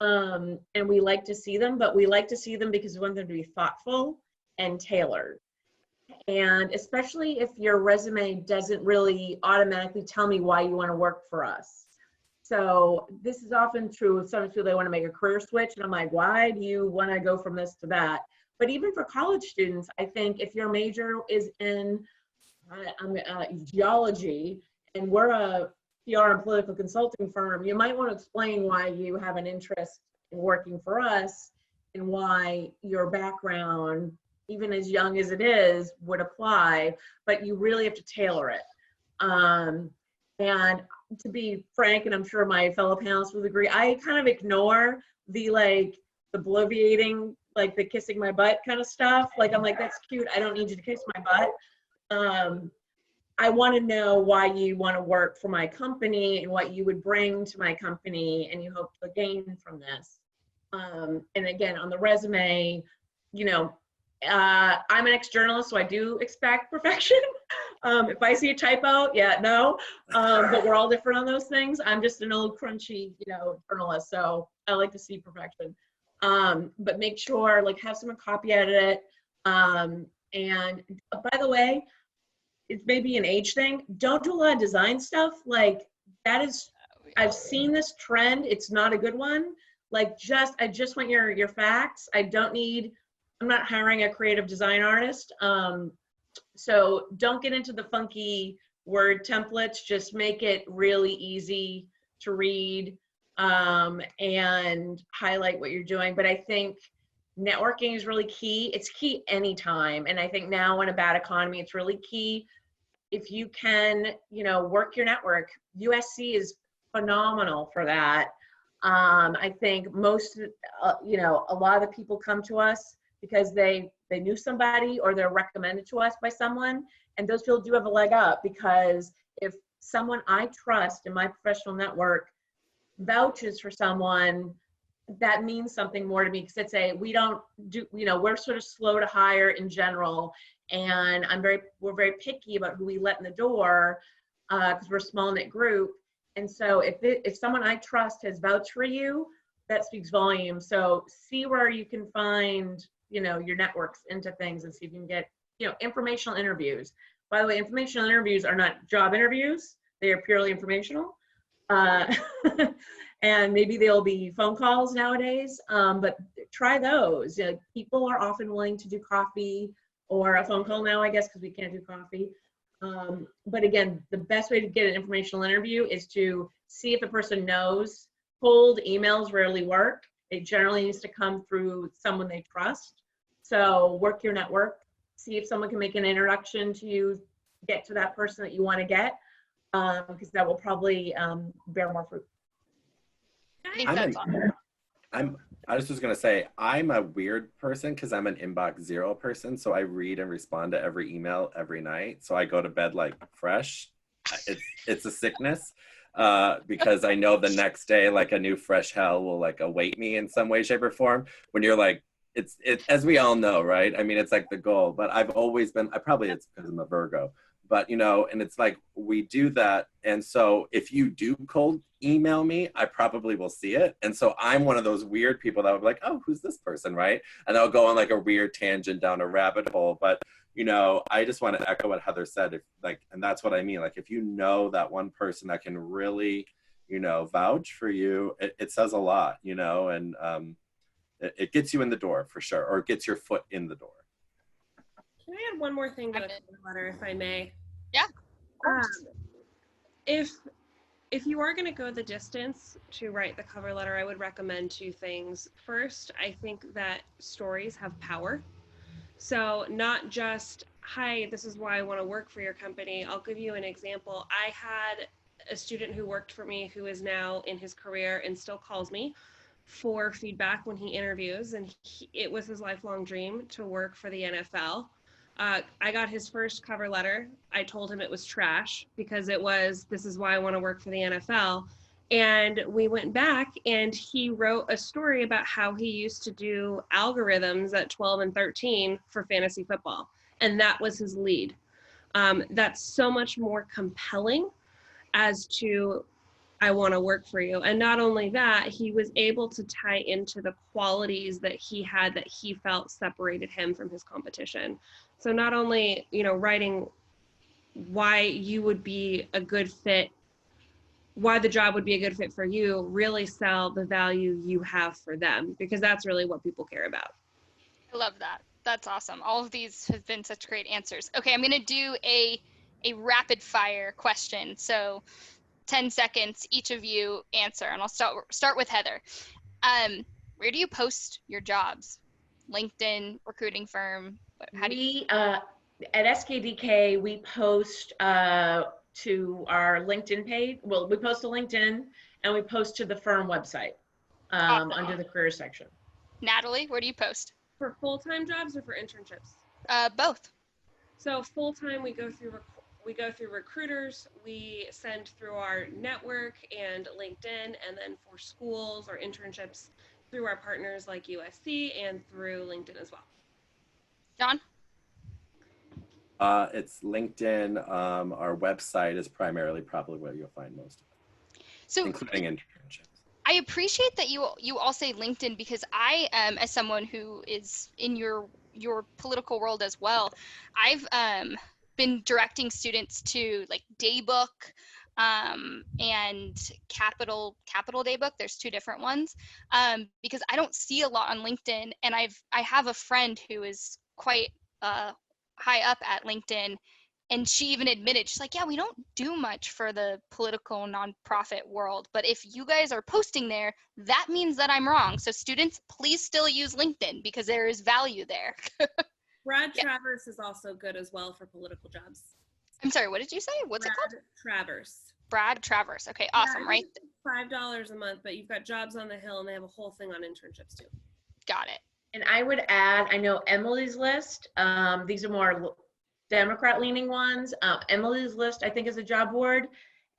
and we like to see them, but we like to see them because we want them to be thoughtful and tailored. And especially if your resume doesn't really automatically tell me why you want to work for us. So this is often true with some people, they want to make a career switch, and I'm like, why do you want to go from this to that? But even for college students, I think if your major is in geology and we're a PR and political consulting firm, you might want to explain why you have an interest in working for us and why your background, even as young as it is, would apply, but you really have to tailor it. And to be frank, and I'm sure my fellow panelists will agree, I kind of ignore the bloviating, like the kissing my butt kind of stuff. Like, I'm like, that's cute. I don't need you to kiss my butt. I want to know why you want to work for my company and what you would bring to my company and you hope to gain from this. And again, on the resume, you know, I'm an ex-journalist, so I do expect perfection. If I see a typo, yeah, no. But we're all different on those things. I'm just an old crunchy, you know, journalist, so I like to see perfection. But make sure, like, have someone copy edit it. And by the way, it's maybe an age thing. Don't do a lot of design stuff. Like, that is, I've seen this trend. It's not a good one. Like, I just want your facts. I'm not hiring a creative design artist. So don't get into the funky word templates. Just make it really easy to read and highlight what you're doing. But I think networking is really key. It's key anytime. And I think now in a bad economy, it's really key. If you can, you know, work your network. USC is phenomenal for that. I think most, you know, a lot of the people come to us because they knew somebody or they're recommended to us by someone. And those people do have a leg up, because if someone I trust in my professional network vouches for someone, that means something more to me, because it's we don't do, you know, we're sort of slow to hire in general. And we're very picky about who we let in the door because we're a small knit group. And so if someone I trust has vouched for you, that speaks volumes. So see where you can find, you know, your networks into things, and see if you can get, you know, informational interviews. By the way, informational interviews are not job interviews. They are purely informational. And maybe they'll be phone calls nowadays, but try those. You know, people are often willing to do coffee or a phone call now, I guess, because we can't do coffee. But again, the best way to get an informational interview is to see if the person knows. Cold emails rarely work. It generally needs to come through someone they trust. So work your network. See if someone can make an introduction to you, get to that person that you want to get, because that will probably bear more fruit. I think that's awesome. I was just gonna say, I'm a weird person because I'm an inbox zero person. So I read and respond to every email every night. So I go to bed like fresh. It's a sickness because I know the next day, like, a new fresh hell will like await me in some way, shape, or form. When you're like, it's as we all know, right? I mean, it's like the goal. But I've always been. It's because I'm a Virgo. But, you know, and it's like, we do that. And so if you do cold email me, I probably will see it. And so I'm one of those weird people that would be like, oh, who's this person, right? And I'll go on like a weird tangent down a rabbit hole. But, you know, I just want to echo what Heather said. And that's what I mean. Like, if you know that one person that can really, you know, vouch for you, it says a lot, you know, and it gets you in the door for sure, or it gets your foot in the door. Can I add one more thing to the letter, if I may? Yeah. If you are going to go the distance to write the cover letter, I would recommend two things. First, I think that stories have power. So not just, hi, this is why I want to work for your company. I'll give you an example. I had a student who worked for me who is now in his career and still calls me for feedback when he interviews. And it was his lifelong dream to work for the NFL. I got his first cover letter. I told him it was trash because it was, this is why I want to work for the NFL. And we went back and he wrote a story about how he used to do algorithms at 12 and 13 for fantasy football. And that was his lead. That's so much more compelling as to, I want to work for you. And not only that, he was able to tie into the qualities that he had that he felt separated him from his competition. So not only, you know, writing why you would be a good fit, why the job would be a good fit for you, really sell the value you have for them, because that's really what people care about. I love that. That's awesome. All of these have been such great answers. Okay, I'm going to do a rapid fire question. So 10 seconds, each of you answer, and I'll start with Heather. Where do you post your jobs? LinkedIn, recruiting firm? How do you? At SKDK, we post to our LinkedIn page. Well, we post to LinkedIn and we post to the firm website Awesome. under the career section. Natalie, where do you post? For full-time jobs or for internships? Both. So full-time, we go through recruiters, we send through our network and LinkedIn, and then for schools or internships through our partners like USC and through LinkedIn as well. John? It's LinkedIn. Our website is primarily probably where you'll find most of it, So including internships. I appreciate that you all say LinkedIn, because I, as someone who is in your political world as well, I've been directing students to like Daybook and Capital Daybook. There's two different ones, because I don't see a lot on LinkedIn, and I have a friend who is quite high up at LinkedIn, and she even admitted, she's like, yeah, we don't do much for the political nonprofit world, but if you guys are posting there, that means that I'm wrong. So students, please still use LinkedIn, because there is value there. Brad Travers is also good as well for political jobs. I'm sorry, what did you say? What's it called? Travers. Brad Travers. Okay, awesome, right? $5 a month, but you've got Jobs on the Hill, and they have a whole thing on internships too. Got it. And I would add, I know Emily's List, these are more Democrat-leaning ones. Emily's List, I think, is a job board.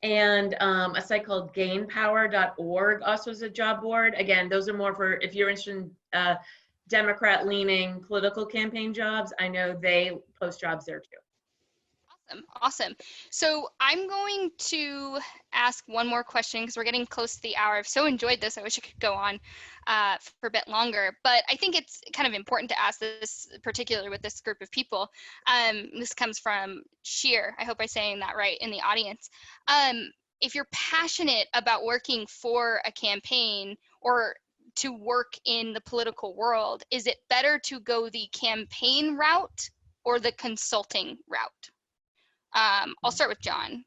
And a site called gainpower.org also is a job board. Again, those are more for if you're interested in Democrat-leaning political campaign jobs. I know they post jobs there too. Awesome. So I'm going to ask one more question, because we're getting close to the hour. I've so enjoyed this. I wish I could go on for a bit longer, but I think it's kind of important to ask this, particularly with this group of people. This comes from Sheer. I hope I'm saying that right in the audience. If you're passionate about working for a campaign or to work in the political world, is it better to go the campaign route or the consulting route? I'll start with John.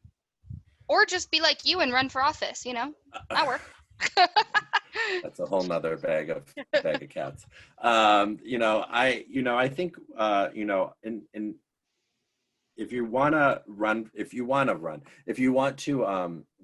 Or just be like you and run for office, that works. That's a whole nother bag of cats. I think, if you want to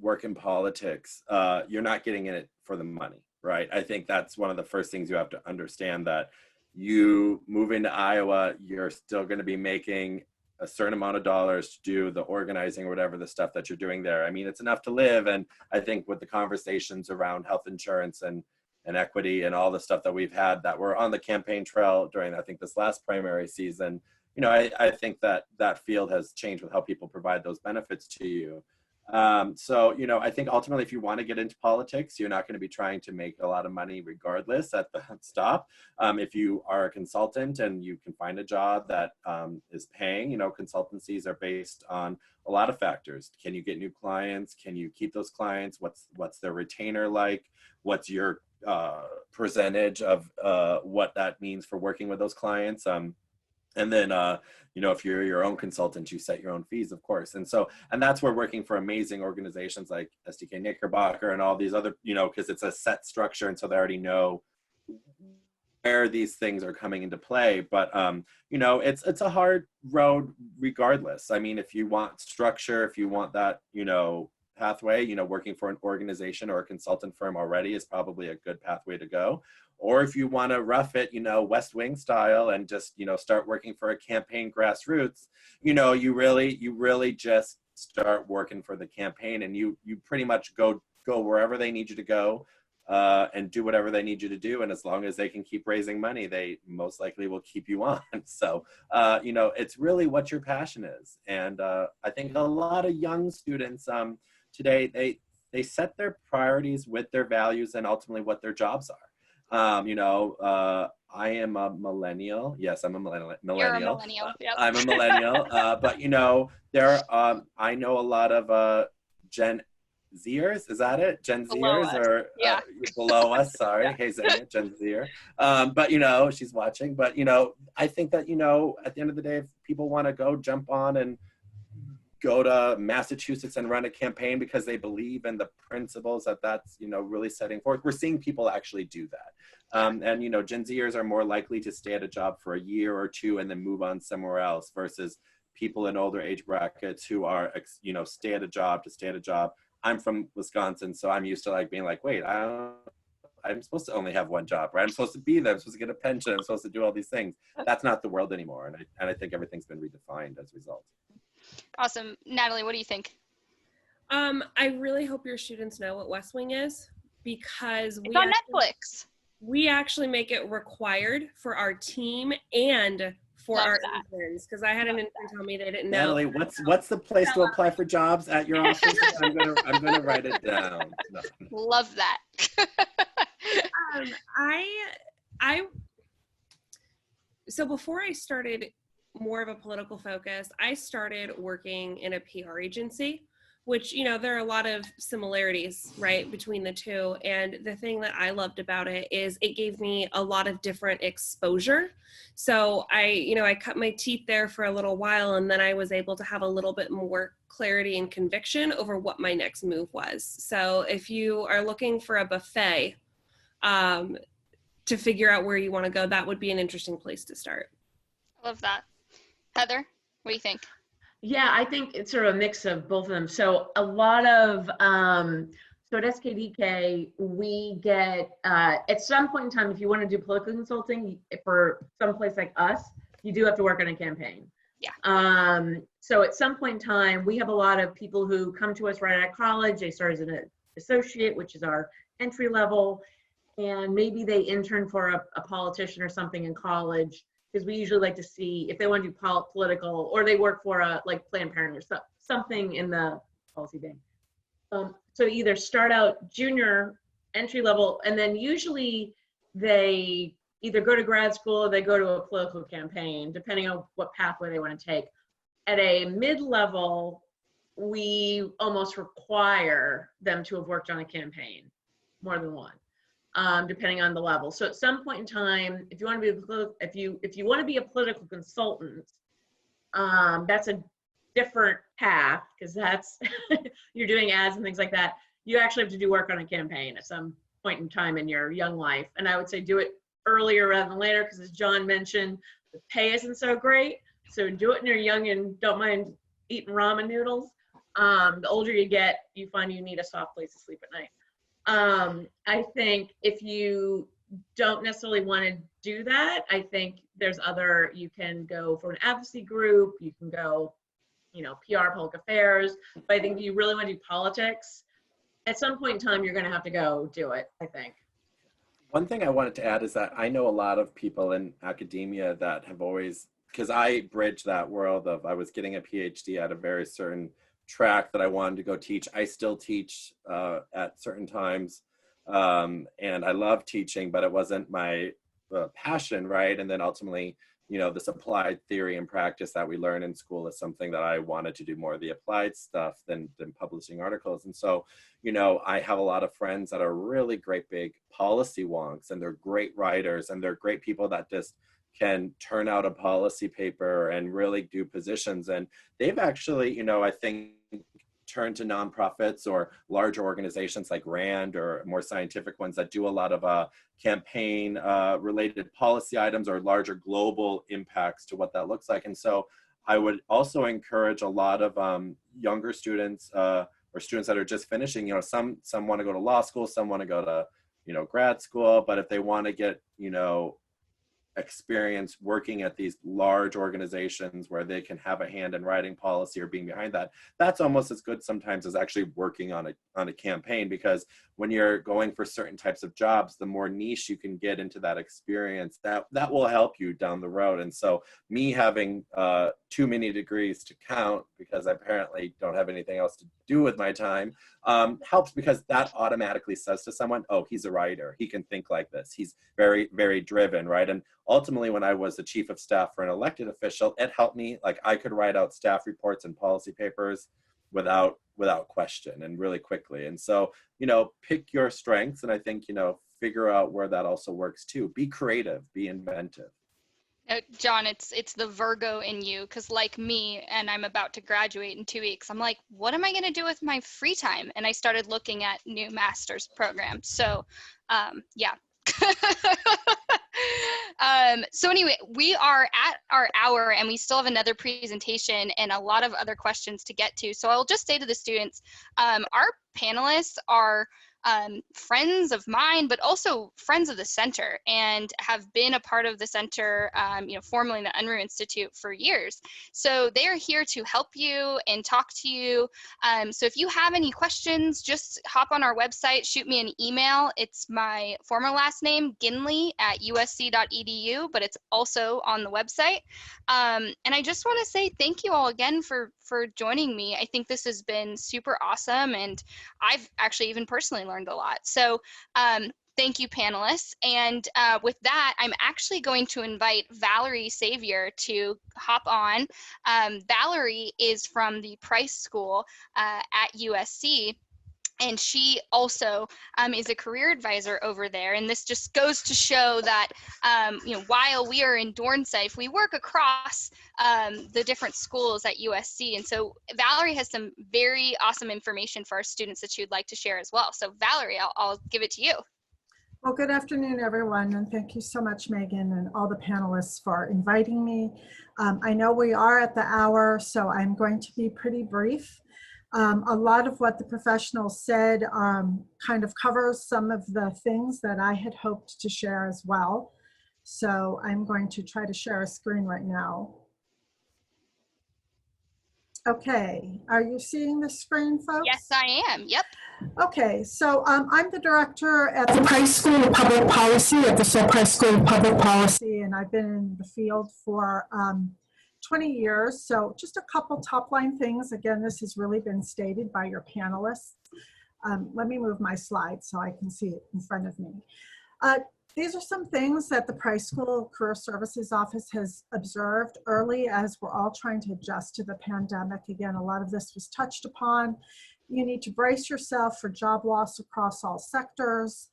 work in politics, you're not getting in it for the money, right? I think that's one of the first things you have to understand, that you move into Iowa, you're still going to be making a certain amount of dollars to do the organizing or whatever the stuff that you're doing there. I mean, it's enough to live. And I think with the conversations around health insurance and equity and all the stuff that we've had that were on the campaign trail during, I think, this last primary season, I think that field has changed with how people provide those benefits to you. I think ultimately, if you want to get into politics, you're not going to be trying to make a lot of money regardless at the stop. If you are a consultant and you can find a job that is paying, consultancies are based on a lot of factors. Can you get new clients? Can you keep those clients? What's their retainer like? What's your percentage of what that means for working with those clients? And then, if you're your own consultant, you set your own fees, of course. And that's where working for amazing organizations like SKDKnickerbocker and all these other, because it's a set structure. And so they already know where these things are coming into play. But, it's a hard road regardless. I mean, if you want structure, if you want that, pathway, working for an organization or a consultant firm already is probably a good pathway to go. Or if you want to rough it, West Wing style and just, start working for a campaign grassroots, you really just start working for the campaign, and you pretty much go wherever they need you to go and do whatever they need you to do. And as long as they can keep raising money, they most likely will keep you on. So, it's really what your passion is. And I think a lot of young students today, they set their priorities with their values and ultimately what their jobs are. I am a millennial. Yes, I'm a millennial. You're a millennial. Yep. I'm a millennial. But I know a lot of Gen Zers. Is that it? Gen Zers or below us? Sorry, yeah. Hey Zenia, Gen Zer. But she's watching. But I think that at the end of the day, if people want to go jump on and go to Massachusetts and run a campaign because they believe in the principles that's really setting forth. We're seeing people actually do that. And, you know, Gen Zers are more likely to stay at a job for a year or two and then move on somewhere else versus people in older age brackets who are, you know, stay at a job to stay at a job. I'm from Wisconsin, so I'm used to like being like, wait, I'm supposed to only have one job, right? I'm supposed to be there. I'm supposed to get a pension. I'm supposed to do all these things. That's not the world anymore. And I think everything's been redefined as a result. Awesome. Natalie, what do you think? I really hope your students know what West Wing is, because It's on Netflix. We actually make it required for our team and for Love our that. interns, because I had an intern tell me they didn't know. Natalie, what's the place to apply for jobs at your office? I'm gonna write it down. No. Love that. So before I started more of a political focus, I started working in a PR agency, which, you know, there are a lot of similarities, right, between the two. And the thing that I loved about it is it gave me a lot of different exposure. So I cut my teeth there for a little while, and then I was able to have a little bit more clarity and conviction over what my next move was. So if you are looking for a buffet to figure out where you want to go, that would be an interesting place to start. I love that. Heather, what do you think? Yeah, I think it's sort of a mix of both of them. So a lot of, so at SKDK, we get, at some point in time, if you want to do political consulting for someplace like us, you do have to work on a campaign. Yeah. So at some point in time, we have a lot of people who come to us right out of college. They start as an associate, which is our entry level, and maybe they intern for a politician or something in college, because we usually like to see if they want to do political, or they work for a like Planned Parenthood or something in the policy thing. So either start out junior, entry level, and then usually they either go to grad school or they go to a political campaign, depending on what pathway they want to take. At a mid-level, we almost require them to have worked on a campaign, more than one. Depending on the level. So at some point in time, if you want to be if you want to be a political consultant, that's a different path, because that's you're doing ads and things like that. You actually have to do work on a campaign at some point in time in your young life, and I would say do it earlier rather than later, because as John mentioned, the pay isn't so great. So do it when you're young and don't mind eating ramen noodles. The older you get, you find you need a soft place to sleep at night. I think if you don't necessarily want to do that, I think you can go for an advocacy group, you can go, you know, PR, public affairs, but I think if you really want to do politics, at some point in time, you're going to have to go do it, I think. One thing I wanted to add is that I know a lot of people in academia that have always, because I bridged that world of, I was getting a PhD at a very certain track that I wanted to go teach. I still teach at certain times, and I love teaching, but it wasn't my passion, right? And then ultimately, you know, this applied theory and practice that we learn in school is something that I wanted to do more of the applied stuff than publishing articles. And so, you know, I have a lot of friends that are really great big policy wonks, and they're great writers, and they're great people that just can turn out a policy paper and really do positions. And they've actually, you know, I think turn to nonprofits or larger organizations like RAND or more scientific ones that do a lot of campaign related policy items or larger global impacts to what that looks like. And so I would also encourage a lot of younger students or students that are just finishing, you know, some want to go to law school, some want to go to, you know, grad school, but if they want to get, you know, experience working at these large organizations where they can have a hand in writing policy or being behind that, that's almost as good sometimes as actually working on a campaign, because when you're going for certain types of jobs, the more niche you can get into that experience, that will help you down the road. And so me having too many degrees to count, because I apparently don't have anything else to do with my time, helps, because that automatically says to someone, oh, he's a writer, he can think like this, he's very, very driven, right? And ultimately, when I was the chief of staff for an elected official, it helped me. Like, I could write out staff reports and policy papers without question and really quickly. And so, you know, pick your strengths, and I think, you know, figure out where that also works too. Be creative, be inventive. John, it's the Virgo in you, because like me, and I'm about to graduate in 2 weeks, I'm like, what am I going to do with my free time? And I started looking at new master's programs. So, yeah. So anyway, we are at our hour and we still have another presentation and a lot of other questions to get to. So I'll just say to the students, our panelists are friends of mine, but also friends of the center and have been a part of the center, formerly the Unruh Institute for years. So they are here to help you and talk to you. So if you have any questions, just hop on our website, shoot me an email. It's my former last name, Ginley @usc.edu, but it's also on the website. And I just want to say thank you all again for joining me. I think this has been super awesome, and I've actually even personally learned a lot. So thank you, panelists. And with that, I'm actually going to invite Valerie Savior to hop on. Valerie is from the Price School at USC. And she also is a career advisor over there. And this just goes to show that, while we are in Dornsife, we work across the different schools at USC. And so Valerie has some very awesome information for our students that you'd like to share as well. So Valerie, I'll give it to you. Well, good afternoon, everyone, and thank you so much, Megan, and all the panelists for inviting me. I know we are at the hour, so I'm going to be pretty brief. A lot of what the professionals said kind of covers some of the things that I had hoped to share as well. So I'm going to try to share a screen right now. Okay, are you seeing the screen, folks? Yes, I am. Yep. Okay, so I'm the director at the Price School of Public Policy, at the Seoul Price School of Public Policy, and I've been in the field for 20 years. So just a couple top line things. Again, this has really been stated by your panelists. Let me move my slide so I can see it in front of me. These are some things that the Price School Career Services Office has observed early as we're all trying to adjust to the pandemic. Again, a lot of this was touched upon. You need to brace yourself for job loss across all sectors.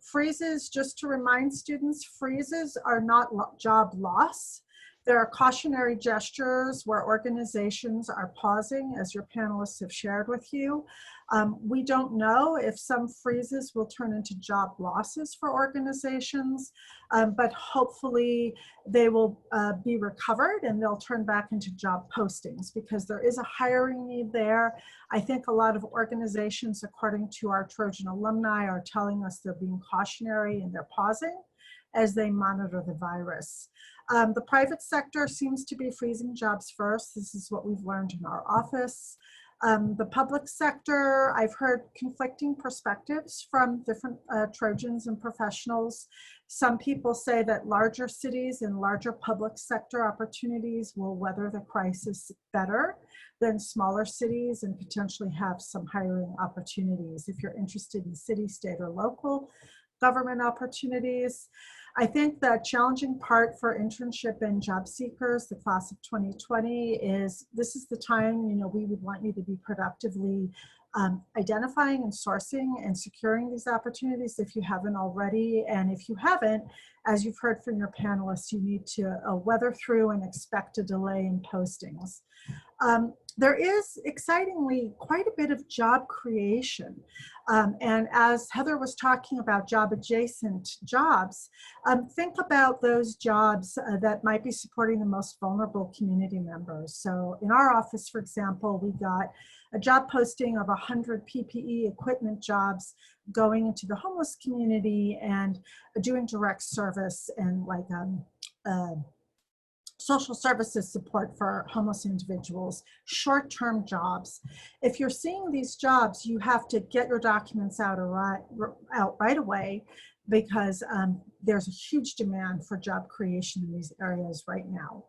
Freezes, just to remind students, freezes are not job loss. There are cautionary gestures where organizations are pausing, as your panelists have shared with you. We don't know if some freezes will turn into job losses for organizations, but hopefully they will be recovered and they'll turn back into job postings because there is a hiring need there. I think a lot of organizations, according to our Trojan alumni, are telling us they're being cautionary and they're pausing as they monitor the virus. The private sector seems to be freezing jobs first. This is what we've learned in our office. The public sector, I've heard conflicting perspectives from different Trojans and professionals. Some people say that larger cities and larger public sector opportunities will weather the crisis better than smaller cities and potentially have some hiring opportunities if you're interested in city, state, or local government opportunities. I think the challenging part for internship and job seekers, the class of 2020, is this is the time, we would want you to be productively identifying and sourcing and securing these opportunities if you haven't already. And if you haven't, as you've heard from your panelists, you need to weather through and expect a delay in postings. There is, excitingly, quite a bit of job creation. And as Heather was talking about job-adjacent jobs, think about those jobs that might be supporting the most vulnerable community members. So in our office, for example, we got a job posting of 100 PPE equipment jobs going into the homeless community and doing direct service and like social services support for homeless individuals, short-term jobs. If you're seeing these jobs, you have to get your documents out right away because there's a huge demand for job creation in these areas right now.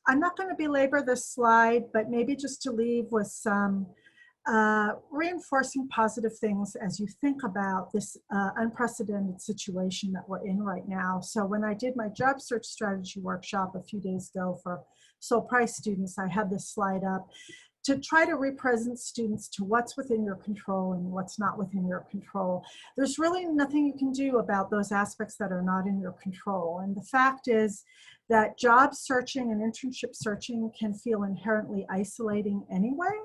I'm not going to belabor this slide, but maybe just to leave with some reinforcing positive things as you think about this unprecedented situation that we're in right now. So when I did my job search strategy workshop a few days ago for Seoul Price students, I had this slide up to try to represent students to what's within your control and what's not within your control. There's really nothing you can do about those aspects that are not in your control. And the fact is that job searching and internship searching can feel inherently isolating anyway.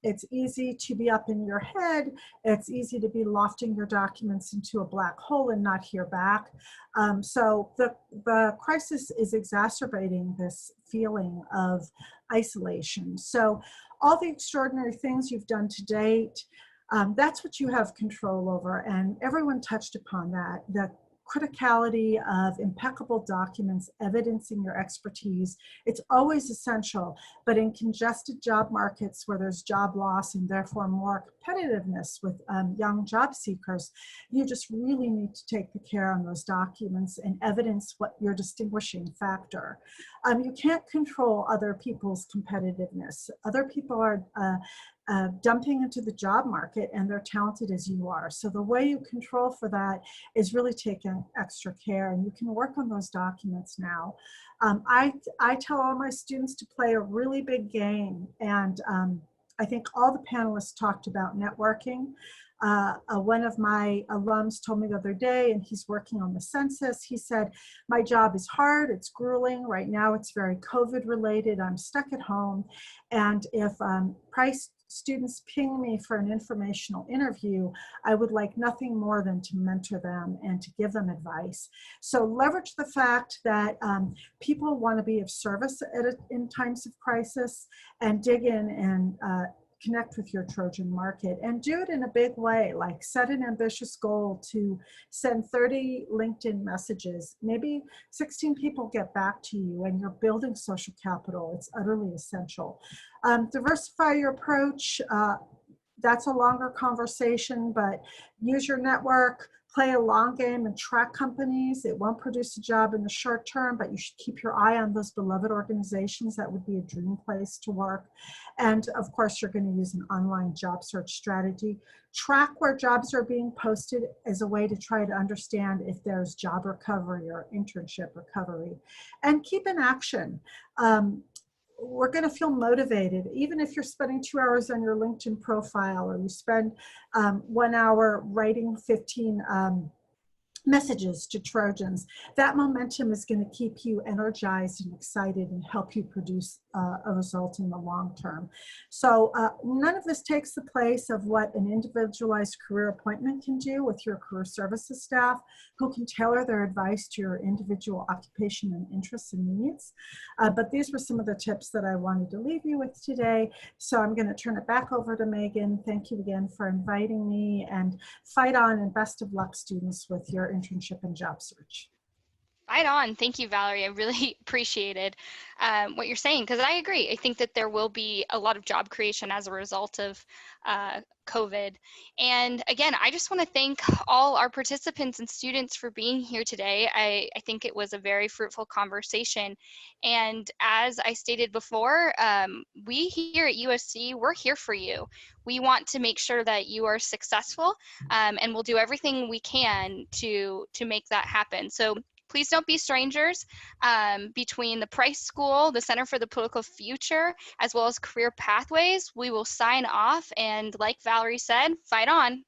It's easy to be up in your head. It's easy to be lofting your documents into a black hole and not hear back. So the crisis is exacerbating this feeling of isolation. So all the extraordinary things you've done to date, that's what you have control over. And everyone touched upon that. The criticality of impeccable documents evidencing your expertise, it's always essential, but in congested job markets where there's job loss and therefore more competitiveness with young job seekers, you just really need to take the care on those documents and evidence what your distinguishing factor. You can't control other people's competitiveness. Other people are dumping into the job market and they're talented as you are. So the way you control for that is really taking extra care, and you can work on those documents now. I tell all my students to play a really big game, and I think all the panelists talked about networking. One of my alums told me the other day, and he's working on the census, he said, my job is hard, it's grueling. Right now it's very COVID related, I'm stuck at home. And if Price students ping me for an informational interview, I would like nothing more than to mentor them and to give them advice. So leverage the fact that people want to be of service in times of crisis, and dig in and connect with your Trojan market, and do it in a big way. Like, set an ambitious goal to send 30 LinkedIn messages. Maybe 16 people get back to you, and you're building social capital. It's utterly essential. Diversify your approach. That's a longer conversation, but use your network. Play a long game and track companies. It won't produce a job in the short term, but you should keep your eye on those beloved organizations. That would be a dream place to work. And of course, you're going to use an online job search strategy. Track where jobs are being posted as a way to try to understand if there's job recovery or internship recovery. And keep in action. We're going to feel motivated, even if you're spending 2 hours on your LinkedIn profile, or you spend 1 hour writing 15 messages to Trojans. That momentum is going to keep you energized and excited and help you produce a result in the long term. So none of this takes the place of what an individualized career appointment can do with your career services staff, who can tailor their advice to your individual occupation and interests and needs. But these were some of the tips that I wanted to leave you with today. So I'm going to turn it back over to Meghan. Thank you again for inviting me, and fight on, and best of luck, students, with your internship and job search. Right on. Thank you, Valerie. I really appreciated what you're saying, because I agree. I think that there will be a lot of job creation as a result of COVID. And again, I just want to thank all our participants and students for being here today. I think it was a very fruitful conversation. And as I stated before, we here at USC, we're here for you. We want to make sure that you are successful, and we'll do everything we can to make that happen. So please don't be strangers. Between the Price School, the Center for the Political Future, as well as Career Pathways, we will sign off, and like Valerie said, fight on.